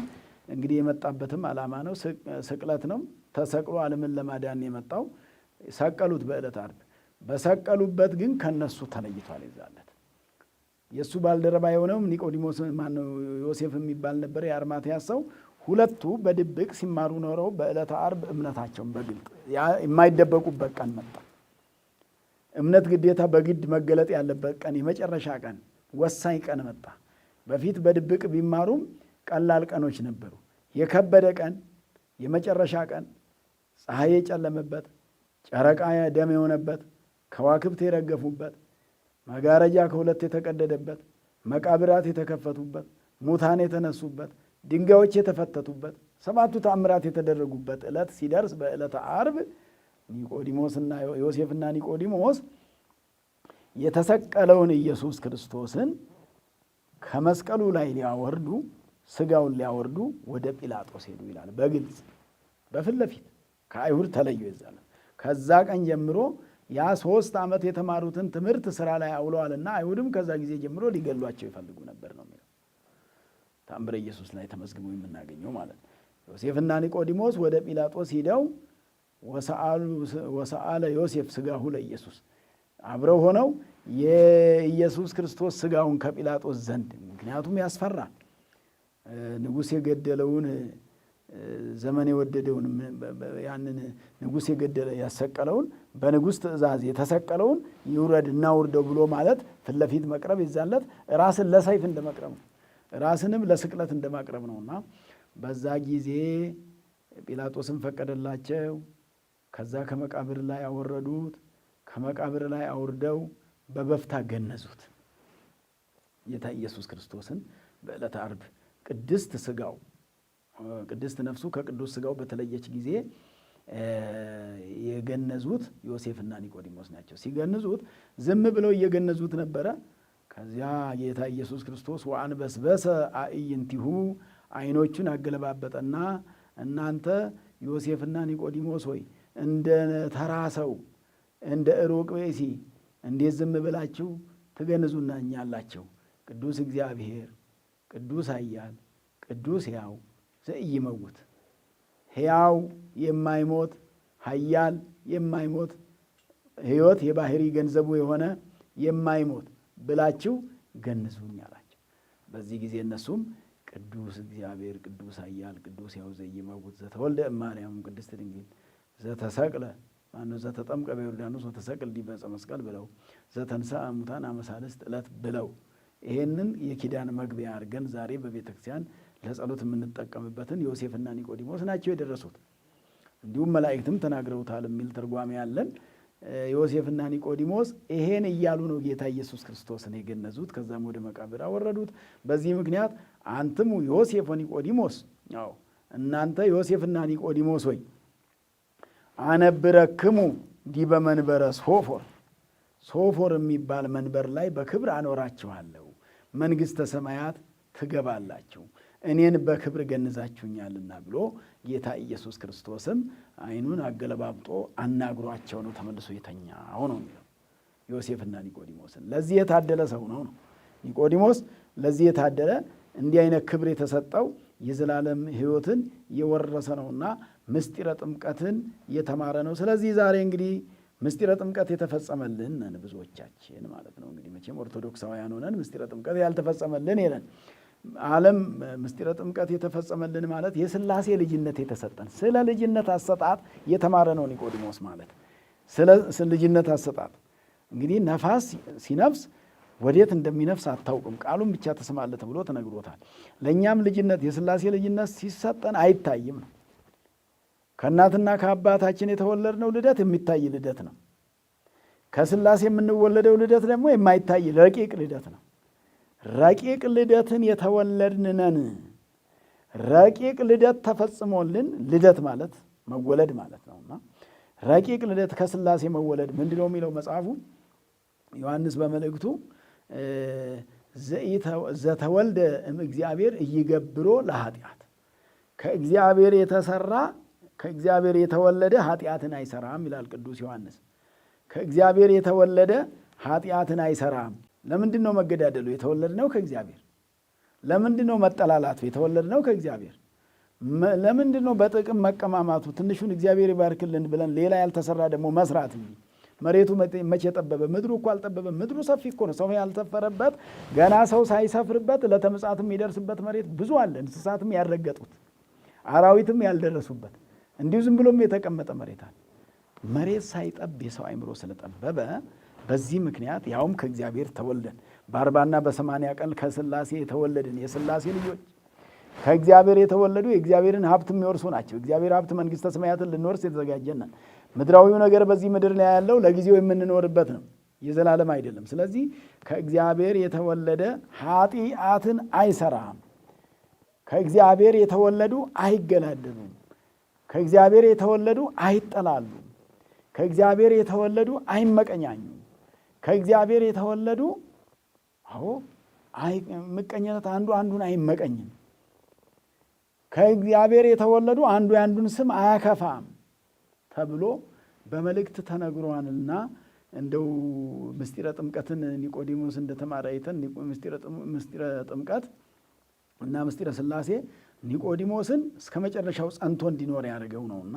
እንግዲህ የመጣበትም ዓላማ ነው፣ ስቅለት ነው። ተሰቅሎ ዓለምን ለማዳን የመጣው ሰቀሉት በዕለተ ዓርብ። በሰቀሉበት ግን ከነሱ ተለይቷል። ይዛለት የእሱ ባልደረባ የሆነውም ኒቆዲሞስ ማነው ዮሴፍ የሚባል ነበር፣ የአርማትያስ ሰው። ሁለቱ በድብቅ ሲማሩ ኖረው በዕለተ ዓርብ እምነታቸውን በግልጥ የማይደበቁበት ቀን መጣ። እምነት ግዴታ በግድ መገለጥ ያለበት ቀን፣ የመጨረሻ ቀን፣ ወሳኝ ቀን መጣ። በፊት በድብቅ ቢማሩም ቀላል ቀኖች ነበሩ። የከበደ ቀን፣ የመጨረሻ ቀን፣ ፀሐይ የጨለመበት፣ ጨረቃ ደም የሆነበት፣ ከዋክብት የረገፉበት፣ መጋረጃ ከሁለት የተቀደደበት፣ መቃብራት የተከፈቱበት፣ ሙታን የተነሱበት፣ ድንጋዮች የተፈተቱበት፣ 7ቱ ተአምራት የተደረጉበት ዕለት ሲደርስ በዕለተ ዓርብ ኒቆዲሞስና ዮሴፍና ኒቆዲሞስ የተሰቀለውን ኢየሱስ ክርስቶስን ከመስቀሉ ላይ ሊያወርዱ ስጋውን ሊያወርዱ ወደ ጲላጦስ ሄዱ ይላል። በግልጽ በፊት ለፊት ከአይሁድ ተለዩ ይዛል። ከዛ ቀን ጀምሮ ያ 3 ዓመት የተማሩትን ትምህርት ስራ ላይ አውለዋልና አይሁድም ከዛ ጊዜ ጀምሮ ሊገሏቸው ይፈልጉ ነበር ነው የሚለው ተአምረ ኢየሱስ ላይ ተመዝግቦ የምናገኘው ማለት ነው። ዮሴፍና ኒቆዲሞስ ወደ ጲላጦስ ሂደው ወሰአለ ዮሴፍ ስጋሁ ለኢየሱስ አብረው ሆነው የኢየሱስ ክርስቶስ ስጋውን ከጲላጦስ ዘንድ፣ ምክንያቱም ያስፈራል። ንጉሥ የገደለውን ዘመን የወደደውን ያንን ንጉሥ የገደለ ያሰቀለውን በንጉሥ ትእዛዝ የተሰቀለውን ይውረድ እናውርደው ብሎ ማለት ፊት ለፊት መቅረብ ይዛለት ራስን ለሰይፍ እንደመቅረብ ነው፣ ራስንም ለስቅለት እንደማቅረብ ነውና በዛ ጊዜ ጲላጦስን ፈቀደላቸው። ከዛ ከመቃብር ላይ አወረዱት። ከመቃብር ላይ አውርደው በበፍታ ገነዙት። ጌታ ኢየሱስ ክርስቶስን በዕለተ ዓርብ ቅድስት ሥጋው ቅድስት ነፍሱ ከቅዱስ ሥጋው በተለየች ጊዜ የገነዙት ዮሴፍና ኒቆዲሞስ ናቸው። ሲገንዙት ዝም ብለው እየገነዙት ነበረ። ከዚያ ጌታ ኢየሱስ ክርስቶስ ወአንበስበሰ አዕይንቲሁ ዓይኖቹን አገለባበጠና እናንተ ዮሴፍና ኒቆዲሞስ ሆይ እንደ ተራ ሰው እንደ ሩቅ ብእሲ እንዴት ዝም ብላችሁ ትገንዙናኛላችሁ? ቅዱስ እግዚአብሔር ቅዱስ ኃያል ቅዱስ ሕያው ዘኢይመውት ሕያው የማይሞት ኃያል የማይሞት ሕይወት የባህሪ ገንዘቡ የሆነ የማይሞት ብላችሁ ገንዙኝ አላቸው። በዚህ ጊዜ እነሱም ቅዱስ እግዚአብሔር ቅዱስ ኃያል ቅዱስ ሕያው ዘኢይመውት ዘተወልደ እማርያም ቅድስት ድንግል ዘተሰቅለ ማነው ዘተጠምቀ በዮርዳኖስ ወተሰቅል ዲበ ዕፀ መስቀል ብለው ዘተንሥአ እሙታን አመ ሣልስት ዕለት ብለው ይሄንን የኪዳን መግቢያ አድርገን ዛሬ በቤተ ክርስቲያን ለጸሎት የምንጠቀምበትን ዮሴፍና ኒቆዲሞስ ናቸው የደረሱት። እንዲሁም መላእክትም ተናግረውታል የሚል ትርጓሜ ያለን ዮሴፍና ኒቆዲሞስ ይሄን እያሉ ነው ጌታ ኢየሱስ ክርስቶስን የገነዙት። ከዛም ወደ መቃብር አወረዱት። በዚህ ምክንያት አንትሙ ዮሴፍ ወኒቆዲሞስ፣ እናንተ ዮሴፍና ኒቆዲሞስ ሆይ አነብረክሙ ዲበ መንበረ ሶፎር፣ ሶፎር የሚባል መንበር ላይ በክብር አኖራችኋለሁ፣ መንግሥተ ሰማያት ትገባላችሁ፣ እኔን በክብር ገንዛችሁኛልና ብሎ ጌታ ኢየሱስ ክርስቶስም ዓይኑን አገለባብጦ አናግሯቸው ነው ተመልሶ የተኛው ነው የሚለው ዮሴፍና ኒቆዲሞስን። ለዚህ የታደለ ሰው ነው ኒቆዲሞስ። ለዚህ የታደለ እንዲህ አይነት ክብር የተሰጠው የዘላለም ሕይወትን የወረሰ ነውና ምስጢረ ጥምቀትን የተማረ ነው። ስለዚህ ዛሬ እንግዲህ ምስጢረ ጥምቀት የተፈጸመልን ነን ብዙዎቻችን ማለት ነው። እንግዲህ መቼም ኦርቶዶክሳውያን ሆነን ምስጢረ ጥምቀት ያልተፈጸመልን የለን። ዓለም ምስጢረ ጥምቀት የተፈጸመልን ማለት የሥላሴ ልጅነት የተሰጠን ስለ ልጅነት አሰጣጥ የተማረ ነው ኒቆዲሞስ ማለት። ስለ ልጅነት አሰጣጥ እንግዲህ ነፋስ ሲነፍስ ወዴት እንደሚነፍስ አታውቅም፣ ቃሉን ብቻ ትሰማለህ ተብሎ ተነግሮታል። ለእኛም ልጅነት የሥላሴ ልጅነት ሲሰጠን አይታይም ነው። ከእናትና ከአባታችን የተወለድነው ልደት የሚታይ ልደት ነው። ከሥላሴ የምንወለደው ልደት ደግሞ የማይታይ ረቂቅ ልደት ነው። ረቂቅ ልደትን የተወለድንነን ረቂቅ ልደት ተፈጽሞልን ልደት ማለት መወለድ ማለት ነውና ረቂቅ ልደት ከሥላሴ መወለድ ምንድነው የሚለው መጽሐፉ ዮሐንስ በመልእክቱ ዘተወልደ እምእግዚአብሔር ኢይገብሮ ለኃጢአት፣ ከእግዚአብሔር የተሰራ ከእግዚአብሔር የተወለደ ኃጢአትን አይሰራም ይላል ቅዱስ ዮሐንስ። ከእግዚአብሔር የተወለደ ኃጢአትን አይሰራም። ለምንድን ነው መገዳደሉ? የተወለድነው ከእግዚአብሔር። ለምንድን ነው መጠላላቱ? የተወለድነው ከእግዚአብሔር። ለምንድን ነው በጥቅም መቀማማቱ? ትንሹን እግዚአብሔር ይባርክልን ብለን ሌላ ያልተሰራ ደግሞ መስራት እንጂ መሬቱ መቼ ጠበበ? ምድሩ እኮ አልጠበበም። ምድሩ ሰፊ እኮ ነው። ሰው ያልሰፈረበት ገና ሰው ሳይሰፍርበት ለተምጻት የሚደርስበት መሬት ብዙ አለ። እንስሳትም ያልረገጡት አራዊትም ያልደረሱበት እንዲሁ ዝም ብሎም የተቀመጠ መሬት አለ። መሬት ሳይጠብ የሰው አይምሮ ስለጠበበ በዚህ ምክንያት ያውም ከእግዚአብሔር ተወልደን በ40ና በ80 ቀን ከሥላሴ የተወለድን የሥላሴ ልጆች ከእግዚአብሔር የተወለዱ የእግዚአብሔርን ሀብት የሚወርሱ ናቸው። እግዚአብሔር ሀብት መንግሥተ ሰማያትን ልንወርስ የተዘጋጀን። ምድራዊው ነገር በዚህ ምድር ላይ ያለው ለጊዜው የምንኖርበት ነው፣ የዘላለም አይደለም። ስለዚህ ከእግዚአብሔር የተወለደ ኃጢአትን አይሰራም። ከእግዚአብሔር የተወለዱ አይገላደሉም። ከእግዚአብሔር የተወለዱ አይጠላሉም። ከእግዚአብሔር የተወለዱ አይመቀኛኙም። ከእግዚአብሔር የተወለዱ ምቀኝነት አንዱ አንዱን አይመቀኝም። ከእግዚአብሔር የተወለዱ አንዱ የአንዱን ስም አያከፋም ተብሎ በመልእክት ተነግሯልና እንደው ምስጢረ ጥምቀትን ኒቆዲሞስ እንደተማረ አይተን ምስጢረ ጥምቀት እና ምስጢረ ሥላሴ ኒቆዲሞስን እስከ መጨረሻው ጸንቶ እንዲኖር ያደርገው ነውና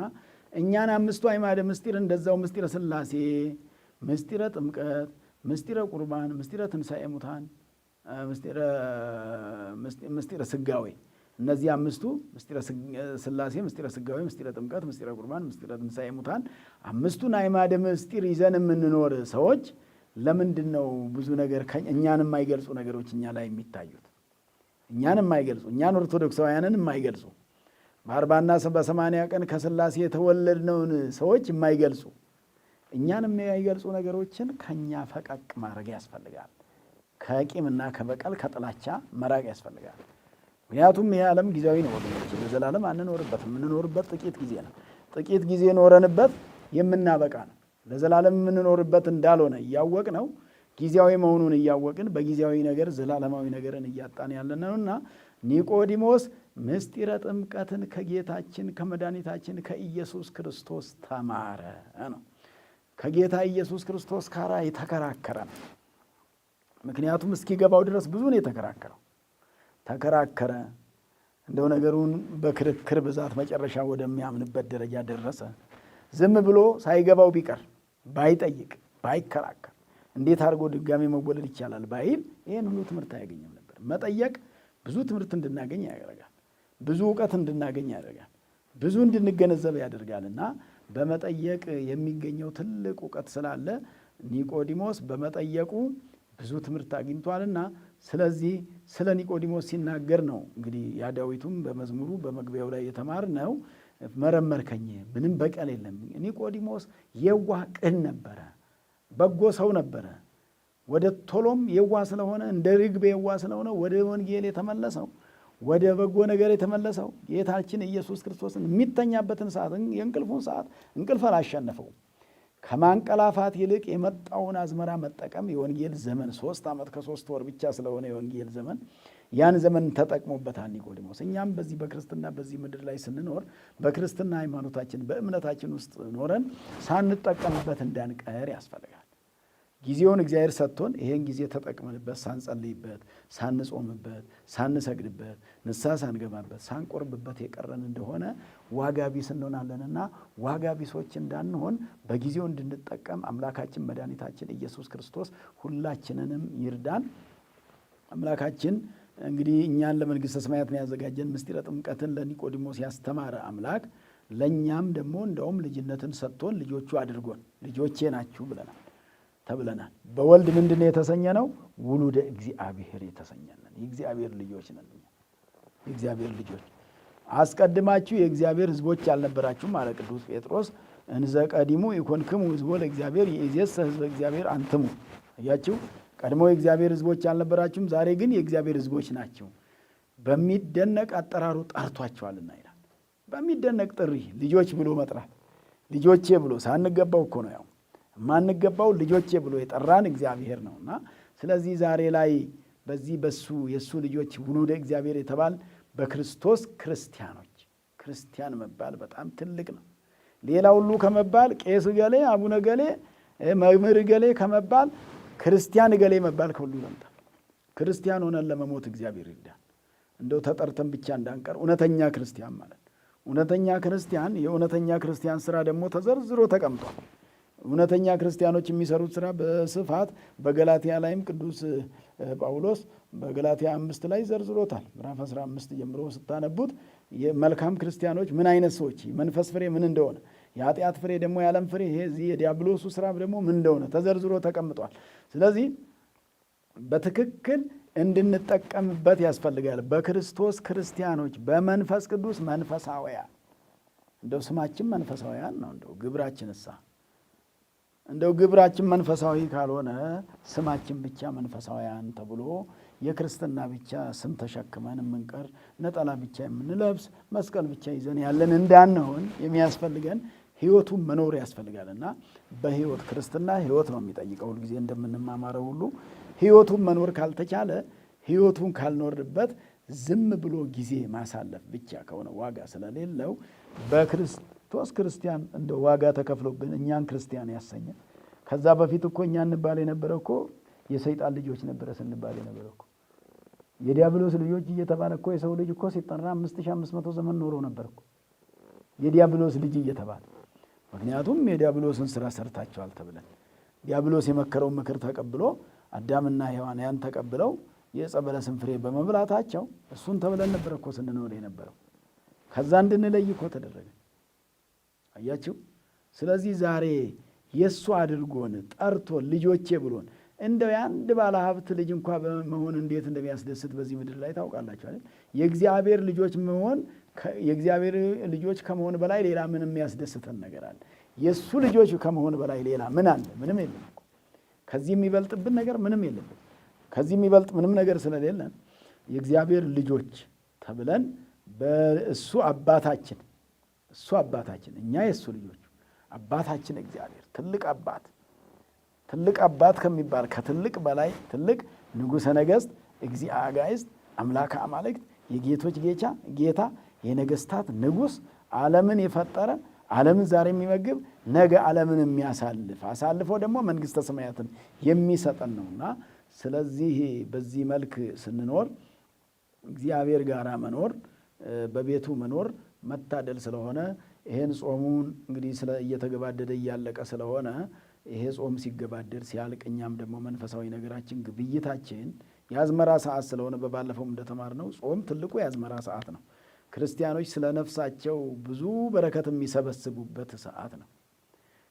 እኛን አምስቱ አዕማደ ምስጢር እንደዛው ምስጢረ ሥላሴ፣ ምስጢረ ጥምቀት፣ ምስጢረ ቁርባን፣ ምስጢረ ትንሣኤ ሙታን፣ ምስጢረ ሥጋዌ እነዚህ አምስቱ ምስጢረ ሥላሴ፣ ምስጢረ ሥጋዌ፣ ምስጢረ ጥምቀት፣ ምስጢረ ቁርባን፣ ምስጢረ ትንሣኤ ሙታን አምስቱን አዕማደ ምስጢር ይዘን የምንኖር ሰዎች ለምንድን ነው ብዙ ነገር እኛን የማይገልጹ ነገሮች እኛ ላይ የሚታዩት? እኛን የማይገልጹ እኛን ኦርቶዶክሳውያንን የማይገልጹ በ40ና በ80 ቀን ከሥላሴ የተወለድነውን ሰዎች የማይገልጹ እኛን የሚገልጹ ነገሮችን ከኛ ፈቀቅ ማድረግ ያስፈልጋል። ከቂምና ከበቀል ከጥላቻ መራቅ ያስፈልጋል። ምክንያቱም ይህ ዓለም ጊዜያዊ ነው ወገኖች፣ ለዘላለም አንኖርበትም። የምንኖርበት ጥቂት ጊዜ ነው። ጥቂት ጊዜ ኖረንበት የምናበቃ ነው። ለዘላለም የምንኖርበት እንዳልሆነ እያወቅ ነው ጊዜያዊ መሆኑን እያወቅን በጊዜያዊ ነገር ዘላለማዊ ነገርን እያጣን ያለን ነውና ኒቆዲሞስ ምስጢረ ጥምቀትን ከጌታችን ከመድኃኒታችን ከኢየሱስ ክርስቶስ ተማረ ነው። ከጌታ ኢየሱስ ክርስቶስ ጋር የተከራከረ ነው። ምክንያቱም እስኪገባው ድረስ ብዙ ነው የተከራከረው። ተከራከረ። እንደው ነገሩን በክርክር ብዛት መጨረሻ ወደሚያምንበት ደረጃ ደረሰ። ዝም ብሎ ሳይገባው ቢቀር ባይጠይቅ ባይከራከር እንዴት አድርጎ ድጋሜ መወለድ ይቻላል ባይል ይህን ሁሉ ትምህርት አያገኝም ነበር። መጠየቅ ብዙ ትምህርት እንድናገኝ ያደርጋል። ብዙ እውቀት እንድናገኝ ያደርጋል። ብዙ እንድንገነዘብ ያደርጋልና በመጠየቅ የሚገኘው ትልቅ እውቀት ስላለ ኒቆዲሞስ በመጠየቁ ብዙ ትምህርት አግኝቷልና ስለዚህ ስለ ኒቆዲሞስ ሲናገር ነው እንግዲህ ያ ዳዊቱም በመዝሙሩ በመግቢያው ላይ የተማርነው መረመርከኝ፣ ምንም በቀል የለም። ኒቆዲሞስ የዋህ ቅን ነበረ፣ በጎ ሰው ነበረ። ወደ ቶሎም የዋህ ስለሆነ እንደ ርግብ የዋህ ስለሆነ ወደ ወንጌል የተመለሰው ወደ በጎ ነገር የተመለሰው ጌታችን ኢየሱስ ክርስቶስን የሚተኛበትን ሰዓት የእንቅልፉን ሰዓት እንቅልፍ አላሸነፈውም። ከማንቀላፋት ይልቅ የመጣውን አዝመራ መጠቀም የወንጌል ዘመን 3 ዓመት ከ3 ወር ብቻ ስለሆነ የወንጌል ዘመን ያን ዘመን ተጠቅሞበታል ኒቆዲሞስ። እኛም በዚህ በክርስትና በዚህ ምድር ላይ ስንኖር በክርስትና ሃይማኖታችን በእምነታችን ውስጥ ኖረን ሳንጠቀምበት እንዳንቀር ያስፈልጋል። ጊዜውን እግዚአብሔር ሰጥቶን ይሄን ጊዜ ተጠቅመንበት ሳንጸልይበት፣ ሳንጾምበት፣ ሳንሰግድበት፣ ንስሐ ሳንገባበት፣ ሳንቆርብበት የቀረን እንደሆነ ዋጋ ቢስ እንሆናለንና ዋጋ ቢሶች እንዳንሆን በጊዜው እንድንጠቀም አምላካችን መድኃኒታችን ኢየሱስ ክርስቶስ ሁላችንንም ይርዳን። አምላካችን እንግዲህ እኛን ለመንግሥተ ሰማያት ያዘጋጀን ምስጢረ ጥምቀትን ለኒቆዲሞስ ያስተማረ አምላክ ለእኛም ደግሞ እንደውም ልጅነትን ሰጥቶን ልጆቹ አድርጎን ልጆቼ ናችሁ ተብለናል። በወልድ ምንድን ነው የተሰኘነው? ውሉደ እግዚአብሔር የተሰኘነን የእግዚአብሔር ልጆች ነን። የእግዚአብሔር ልጆች አስቀድማችሁ የእግዚአብሔር ሕዝቦች አልነበራችሁም አለ ቅዱስ ጴጥሮስ። እንዘ ቀዲሙ ኢኮንክሙ ሕዝቦ ለእግዚአብሔር ይእዜሰ ሕዝበ እግዚአብሔር አንትሙ። እያችሁ ቀድሞ የእግዚአብሔር ሕዝቦች አልነበራችሁም፣ ዛሬ ግን የእግዚአብሔር ሕዝቦች ናቸው። በሚደነቅ አጠራሩ ጠርቷቸዋልና ይላል። በሚደነቅ ጥሪ ልጆች ብሎ መጥራት፣ ልጆቼ ብሎ ሳንገባው እኮ ነው ያው ማንገባው ልጆቼ ብሎ የጠራን እግዚአብሔር ነውና ስለዚህ ዛሬ ላይ በዚህ በሱ የሱ ልጆች ውሉደ እግዚአብሔር የተባል በክርስቶስ ክርስቲያኖች ክርስቲያን መባል በጣም ትልቅ ነው። ሌላ ሁሉ ከመባል ቄስ ገሌ፣ አቡነ ገሌ፣ መምህር ገሌ ከመባል ክርስቲያን ገሌ መባል ከሁሉ ይበልጣል። ክርስቲያን ሆነን ለመሞት እግዚአብሔር ይርዳን። እንደው ተጠርተን ብቻ እንዳንቀር እውነተኛ ክርስቲያን ማለት እውነተኛ ክርስቲያን የእውነተኛ ክርስቲያን ስራ ደግሞ ተዘርዝሮ ተቀምጧል። እውነተኛ ክርስቲያኖች የሚሰሩት ስራ በስፋት በገላትያ ላይም ቅዱስ ጳውሎስ በገላትያ 5 ላይ ዘርዝሮታል። ምዕራፍ 15 ጀምሮ ስታነቡት መልካም ክርስቲያኖች ምን አይነት ሰዎች፣ መንፈስ ፍሬ ምን እንደሆነ፣ የኃጢአት ፍሬ ደግሞ የዓለም ፍሬ ይሄ የዲያብሎሱ ስራ ደግሞ ምን እንደሆነ ተዘርዝሮ ተቀምጧል። ስለዚህ በትክክል እንድንጠቀምበት ያስፈልጋል። በክርስቶስ ክርስቲያኖች፣ በመንፈስ ቅዱስ መንፈሳውያን። እንደው ስማችን መንፈሳውያን ነው። እንደው ግብራችንሳ እንደው ግብራችን መንፈሳዊ ካልሆነ ስማችን ብቻ መንፈሳውያን ተብሎ የክርስትና ብቻ ስም ተሸክመን የምንቀር ነጠላ ብቻ የምንለብስ መስቀል ብቻ ይዘን ያለን እንዳንሆን የሚያስፈልገን ሕይወቱን መኖር ያስፈልጋልና በሕይወት ክርስትና ሕይወት ነው የሚጠይቀው። ሁልጊዜ እንደምንማማረው ሁሉ ሕይወቱን መኖር ካልተቻለ ሕይወቱን ካልኖርበት ዝም ብሎ ጊዜ ማሳለፍ ብቻ ከሆነ ዋጋ ስለሌለው በክርስቶስ ክርስቲያን እንደ ዋጋ ተከፍሎብን እኛን ክርስቲያን ያሰኘን። ከዛ በፊት እኮ እኛ እንባል የነበረ እኮ የሰይጣን ልጆች ነበረ ስንባል የነበረ እኮ የዲያብሎስ ልጆች እየተባለ እኮ የሰው ልጅ እኮ ሲጠራ 5500 ዘመን ኖሮ ነበር እኮ የዲያብሎስ ልጅ እየተባለ። ምክንያቱም የዲያብሎስን ስራ ሰርታቸዋል ተብለን ዲያብሎስ የመከረውን ምክር ተቀብሎ አዳምና ሔዋን ያን ተቀብለው የዕፀ በለስን ፍሬ በመብላታቸው እሱን ተብለን ነበር እኮ ስንኖር የነበረው። ከዛ እንድንለይ እኮ ተደረገ። አያችሁ። ስለዚህ ዛሬ የእሱ አድርጎን ጠርቶን ልጆቼ ብሎን እንደው የአንድ ባለ ሀብት ልጅ እንኳ በመሆን እንዴት እንደሚያስደስት በዚህ ምድር ላይ ታውቃላችሁ አይደል? የእግዚአብሔር ልጆች መሆን የእግዚአብሔር ልጆች ከመሆን በላይ ሌላ ምንም የሚያስደስተን ነገር አለ? የእሱ ልጆች ከመሆን በላይ ሌላ ምን አለ? ምንም የለም እኮ። ከዚህ የሚበልጥብን ነገር ምንም የለብን። ከዚህ የሚበልጥ ምንም ነገር ስለሌለን የእግዚአብሔር ልጆች ተብለን በእሱ አባታችን እኛ የእሱ ልጆች አባታችን እግዚአብሔር ትልቅ አባት ከሚባል ከትልቅ በላይ ትልቅ ንጉሠ ነገሥት እግዚአ አጋዕዝት አምላከ አማልክት የጌቶች ጌታ የነገሥታት ንጉሥ ዓለምን የፈጠረ ዓለምን ዛሬ የሚመግብ ነገ ዓለምን የሚያሳልፍ አሳልፎ ደግሞ መንግሥተ ሰማያትን የሚሰጠን ነውና ስለዚህ በዚህ መልክ ስንኖር እግዚአብሔር ጋር መኖር በቤቱ መኖር መታደል ስለሆነ ይሄን ጾሙን እንግዲህ እየተገባደደ እያለቀ ስለሆነ ይሄ ጾም ሲገባደድ ሲያልቅ እኛም ደግሞ መንፈሳዊ ነገራችን ግብይታችን የአዝመራ ሰዓት ስለሆነ በባለፈው እንደተማርነው ጾም ትልቁ የአዝመራ ሰዓት ነው። ክርስቲያኖች ስለ ነፍሳቸው ብዙ በረከት የሚሰበስቡበት ሰዓት ነው።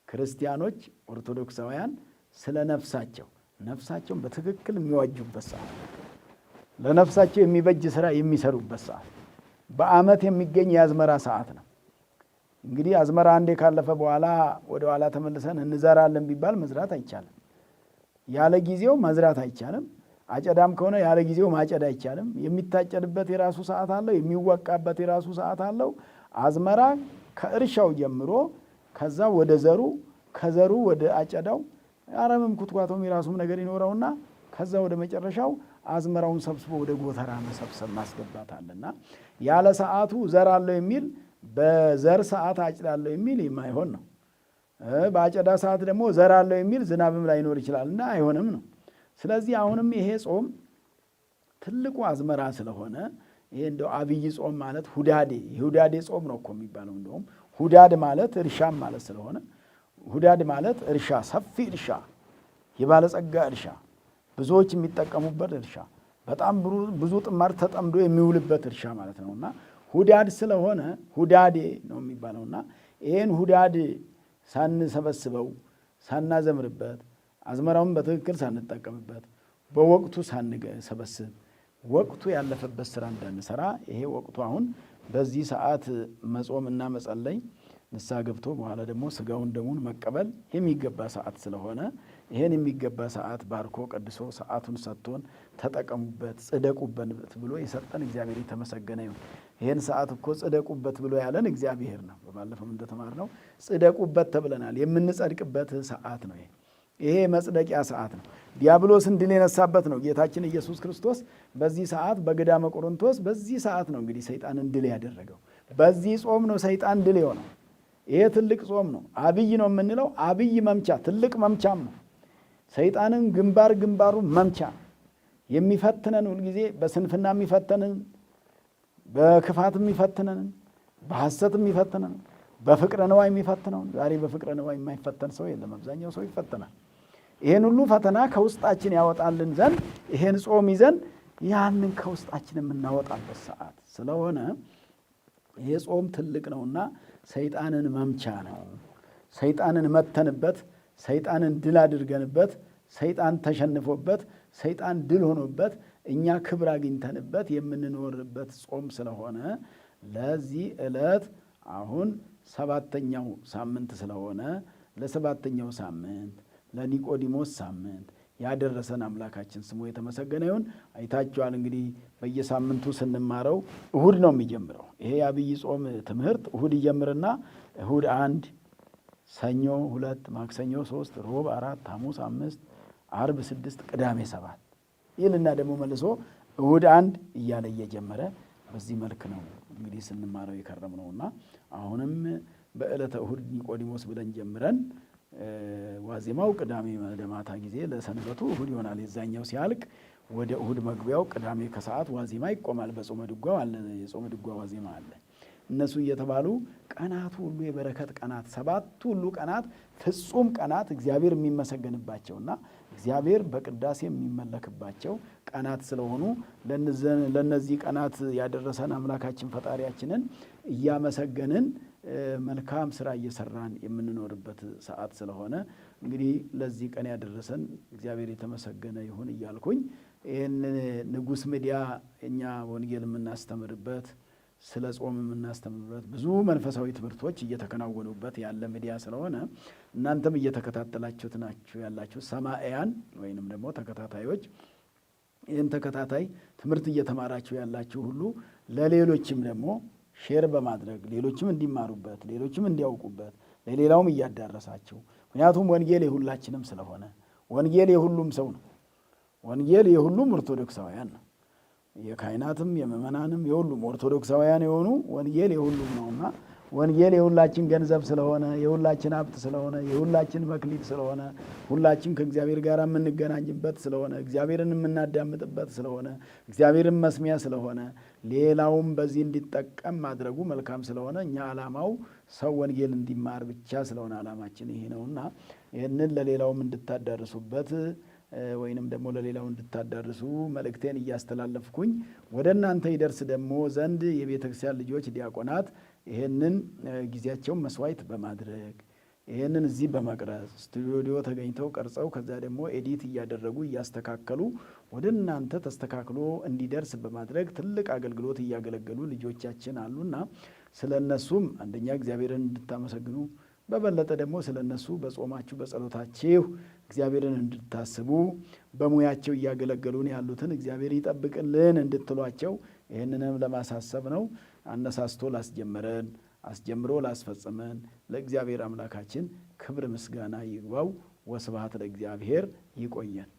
ክርስቲያኖች ኦርቶዶክሳውያን ስለ ነፍሳቸውን በትክክል የሚዋጁበት ሰዓት፣ ለነፍሳቸው የሚበጅ ስራ የሚሰሩበት ሰዓት፣ በዓመት የሚገኝ የአዝመራ ሰዓት ነው። እንግዲህ አዝመራ አንዴ ካለፈ በኋላ ወደ ኋላ ተመልሰን እንዘራለን ቢባል መዝራት አይቻልም። ያለ ጊዜው መዝራት አይቻልም። አጨዳም ከሆነ ያለ ጊዜው ማጨድ አይቻልም። የሚታጨድበት የራሱ ሰዓት አለው። የሚወቃበት የራሱ ሰዓት አለው። አዝመራ ከእርሻው ጀምሮ ከዛ ወደ ዘሩ፣ ከዘሩ ወደ አጨዳው አረምም ኩትኳቶም የራሱም ነገር ይኖረውና ከዛ ወደ መጨረሻው አዝመራውን ሰብስቦ ወደ ጎተራ መሰብሰብ ማስገባት አለና ያለ ሰዓቱ ዘራለሁ የሚል በዘር ሰዓት አጭዳለሁ የሚል የማይሆን ነው። በአጨዳ ሰዓት ደግሞ ዘራለሁ የሚል ዝናብም ላይኖር ይችላልና አይሆንም ነው። ስለዚህ አሁንም ይሄ ጾም ትልቁ አዝመራ ስለሆነ ይሄ እንደው አብይ ጾም ማለት ሁዳዴ ጾም ነው እኮ የሚባለው። እንደውም ሁዳድ ማለት እርሻም ማለት ስለሆነ ሁዳድ ማለት እርሻ፣ ሰፊ እርሻ፣ የባለጸጋ እርሻ፣ ብዙዎች የሚጠቀሙበት እርሻ፣ በጣም ብዙ ጥማር ተጠምዶ የሚውልበት እርሻ ማለት ነውና ሁዳድ ስለሆነ ሁዳዴ ነው የሚባለውና ይሄን ሁዳድ ሳንሰበስበው ሳናዘምርበት አዝመራውን በትክክል ሳንጠቀምበት በወቅቱ ሳንሰበስብ ወቅቱ ያለፈበት ስራ እንዳንሰራ ይሄ ወቅቱ አሁን በዚህ ሰዓት መጾምና መጸለይ ንስሐ ገብቶ በኋላ ደግሞ ስጋውን ደሙን መቀበል የሚገባ ሰዓት ስለሆነ ይሄን የሚገባ ሰዓት ባርኮ ቀድሶ ሰዓቱን ሰጥቶን ተጠቀሙበት፣ ጽደቁበት ብሎ የሰጠን እግዚአብሔር የተመሰገነ ይሁን። ይሄን ሰዓት እኮ ጽደቁበት ብሎ ያለን እግዚአብሔር ነው። በባለፈው እንደተማርነው ጽደቁበት ተብለናል። የምንጸድቅበት ሰዓት ነው። ይሄ መጽደቂያ ሰዓት ነው። ዲያብሎስን ድል የነሳበት ነው ጌታችን ኢየሱስ ክርስቶስ። በዚህ ሰዓት በገዳመ ቆሮንቶስ በዚህ ሰዓት ነው እንግዲህ ሰይጣንን ድል ያደረገው። በዚህ ጾም ነው ሰይጣን ድል የሆነው። ይሄ ትልቅ ጾም ነው። አብይ ነው የምንለው አብይ መምቻ፣ ትልቅ መምቻም ነው። ሰይጣንን ግንባሩ መምቻ የሚፈትነን ሁልጊዜ በስንፍና የሚፈትነን፣ በክፋት የሚፈትነን፣ በሐሰት የሚፈትነን፣ በፍቅረ ነዋይ የሚፈትነው። ዛሬ በፍቅረ ነዋይ የማይፈተን ሰው የለም። አብዛኛው ሰው ይፈተናል። ይሄን ሁሉ ፈተና ከውስጣችን ያወጣልን ዘንድ ይሄን ጾም ይዘን ያንን ከውስጣችን የምናወጣበት ሰዓት ስለሆነ ይሄ ጾም ትልቅ ነውና ሰይጣንን መምቻ ነው። ሰይጣንን መተንበት፣ ሰይጣንን ድል አድርገንበት፣ ሰይጣን ተሸንፎበት፣ ሰይጣን ድል ሆኖበት እኛ ክብር አግኝተንበት የምንኖርበት ጾም ስለሆነ ለዚህ ዕለት አሁን 7ኛው ሳምንት ስለሆነ ለሰባተኛው ሳምንት ለኒቆዲሞስ ሳምንት ያደረሰን አምላካችን ስሙ የተመሰገነ ይሁን። አይታችኋል እንግዲህ በየሳምንቱ ስንማረው እሁድ ነው የሚጀምረው። ይሄ የአብይ ጾም ትምህርት እሁድ ይጀምርና እሁድ 1፣ ሰኞ 2፣ ማክሰኞ 3፣ ሮብ 4፣ ሐሙስ 5፣ ዓርብ 6፣ ቅዳሜ 7 ይልና ደግሞ መልሶ እሁድ 1 እያለ እየጀመረ በዚህ መልክ ነው እንግዲህ ስንማረው የከረምነውና አሁንም በዕለተ እሁድ ኒቆዲሞስ ብለን ጀምረን ዋዜማው ቅዳሜ ማታ ጊዜ ለሰንበቱ እሁድ ይሆናል። የዛኛው ሲያልቅ ወደ እሁድ መግቢያው ቅዳሜ ከሰዓት ዋዜማ ይቆማል። በጾመ ድጓው አለ፣ የጾመ ድጓ ዋዜማ አለ። እነሱ እየተባሉ ቀናቱ ሁሉ የበረከት ቀናት፣ 7ቱ ሁሉ ቀናት ፍጹም ቀናት እግዚአብሔር የሚመሰገንባቸውና እግዚአብሔር በቅዳሴ የሚመለክባቸው ቀናት ስለሆኑ ለነዚህ ቀናት ያደረሰን አምላካችን ፈጣሪያችንን እያመሰገንን መልካም ስራ እየሰራን የምንኖርበት ሰዓት ስለሆነ እንግዲህ ለዚህ ቀን ያደረሰን እግዚአብሔር የተመሰገነ ይሁን እያልኩኝ ይህን ንጉሥ ሚዲያ እኛ ወንጌል የምናስተምርበት ስለ ጾም የምናስተምርበት ብዙ መንፈሳዊ ትምህርቶች እየተከናወኑበት ያለ ሚዲያ ስለሆነ እናንተም እየተከታተላችሁት ናችሁ ያላችሁ ሰማዕያን ወይንም ደግሞ ተከታታዮች ይህን ተከታታይ ትምህርት እየተማራችሁ ያላችሁ ሁሉ ለሌሎችም ደግሞ ሼር በማድረግ ሌሎችም እንዲማሩበት ሌሎችም እንዲያውቁበት ለሌላውም እያዳረሳችሁ ምክንያቱም ወንጌል የሁላችንም ስለሆነ ወንጌል የሁሉም ሰው ነው። ወንጌል የሁሉም ኦርቶዶክሳውያን ነው። የካህናትም የምእመናንም የሁሉም ኦርቶዶክሳውያን የሆኑ ወንጌል የሁሉም ነውና ወንጌል የሁላችን ገንዘብ ስለሆነ የሁላችን ሀብት ስለሆነ የሁላችን መክሊት ስለሆነ ሁላችን ከእግዚአብሔር ጋር የምንገናኝበት ስለሆነ እግዚአብሔርን የምናዳምጥበት ስለሆነ እግዚአብሔርን መስሚያ ስለሆነ ሌላውም በዚህ እንዲጠቀም ማድረጉ መልካም ስለሆነ እኛ ዓላማው ሰው ወንጌል እንዲማር ብቻ ስለሆነ ዓላማችን ይሄ ነውና ይህንን ለሌላውም እንድታዳርሱበት ወይንም ደግሞ ለሌላው እንድታዳርሱ መልእክቴን እያስተላለፍኩኝ ወደ እናንተ ይደርስ ደግሞ ዘንድ የቤተክርስቲያን ልጆች ዲያቆናት ይሄንን ጊዜያቸውን መስዋዕት በማድረግ ይሄንን እዚህ በመቅረጽ ስቱዲዮ ተገኝተው ቀርጸው ከዛ ደግሞ ኤዲት እያደረጉ እያስተካከሉ ወደ እናንተ ተስተካክሎ እንዲደርስ በማድረግ ትልቅ አገልግሎት እያገለገሉ ልጆቻችን አሉና ስለነሱም አንደኛ እግዚአብሔርን እንድታመሰግኑ በበለጠ ደግሞ ስለነሱ በጾማችሁ በጸሎታችሁ እግዚአብሔርን እንድታስቡ በሙያቸው እያገለገሉን ያሉትን እግዚአብሔር ይጠብቅልን እንድትሏቸው ይህንንም ለማሳሰብ ነው። አነሳስቶ ላስጀመረን አስጀምሮ ላስፈጸመን ለእግዚአብሔር አምላካችን ክብር ምስጋና ይግባው። ወስብሐት ለእግዚአብሔር። ይቆየን።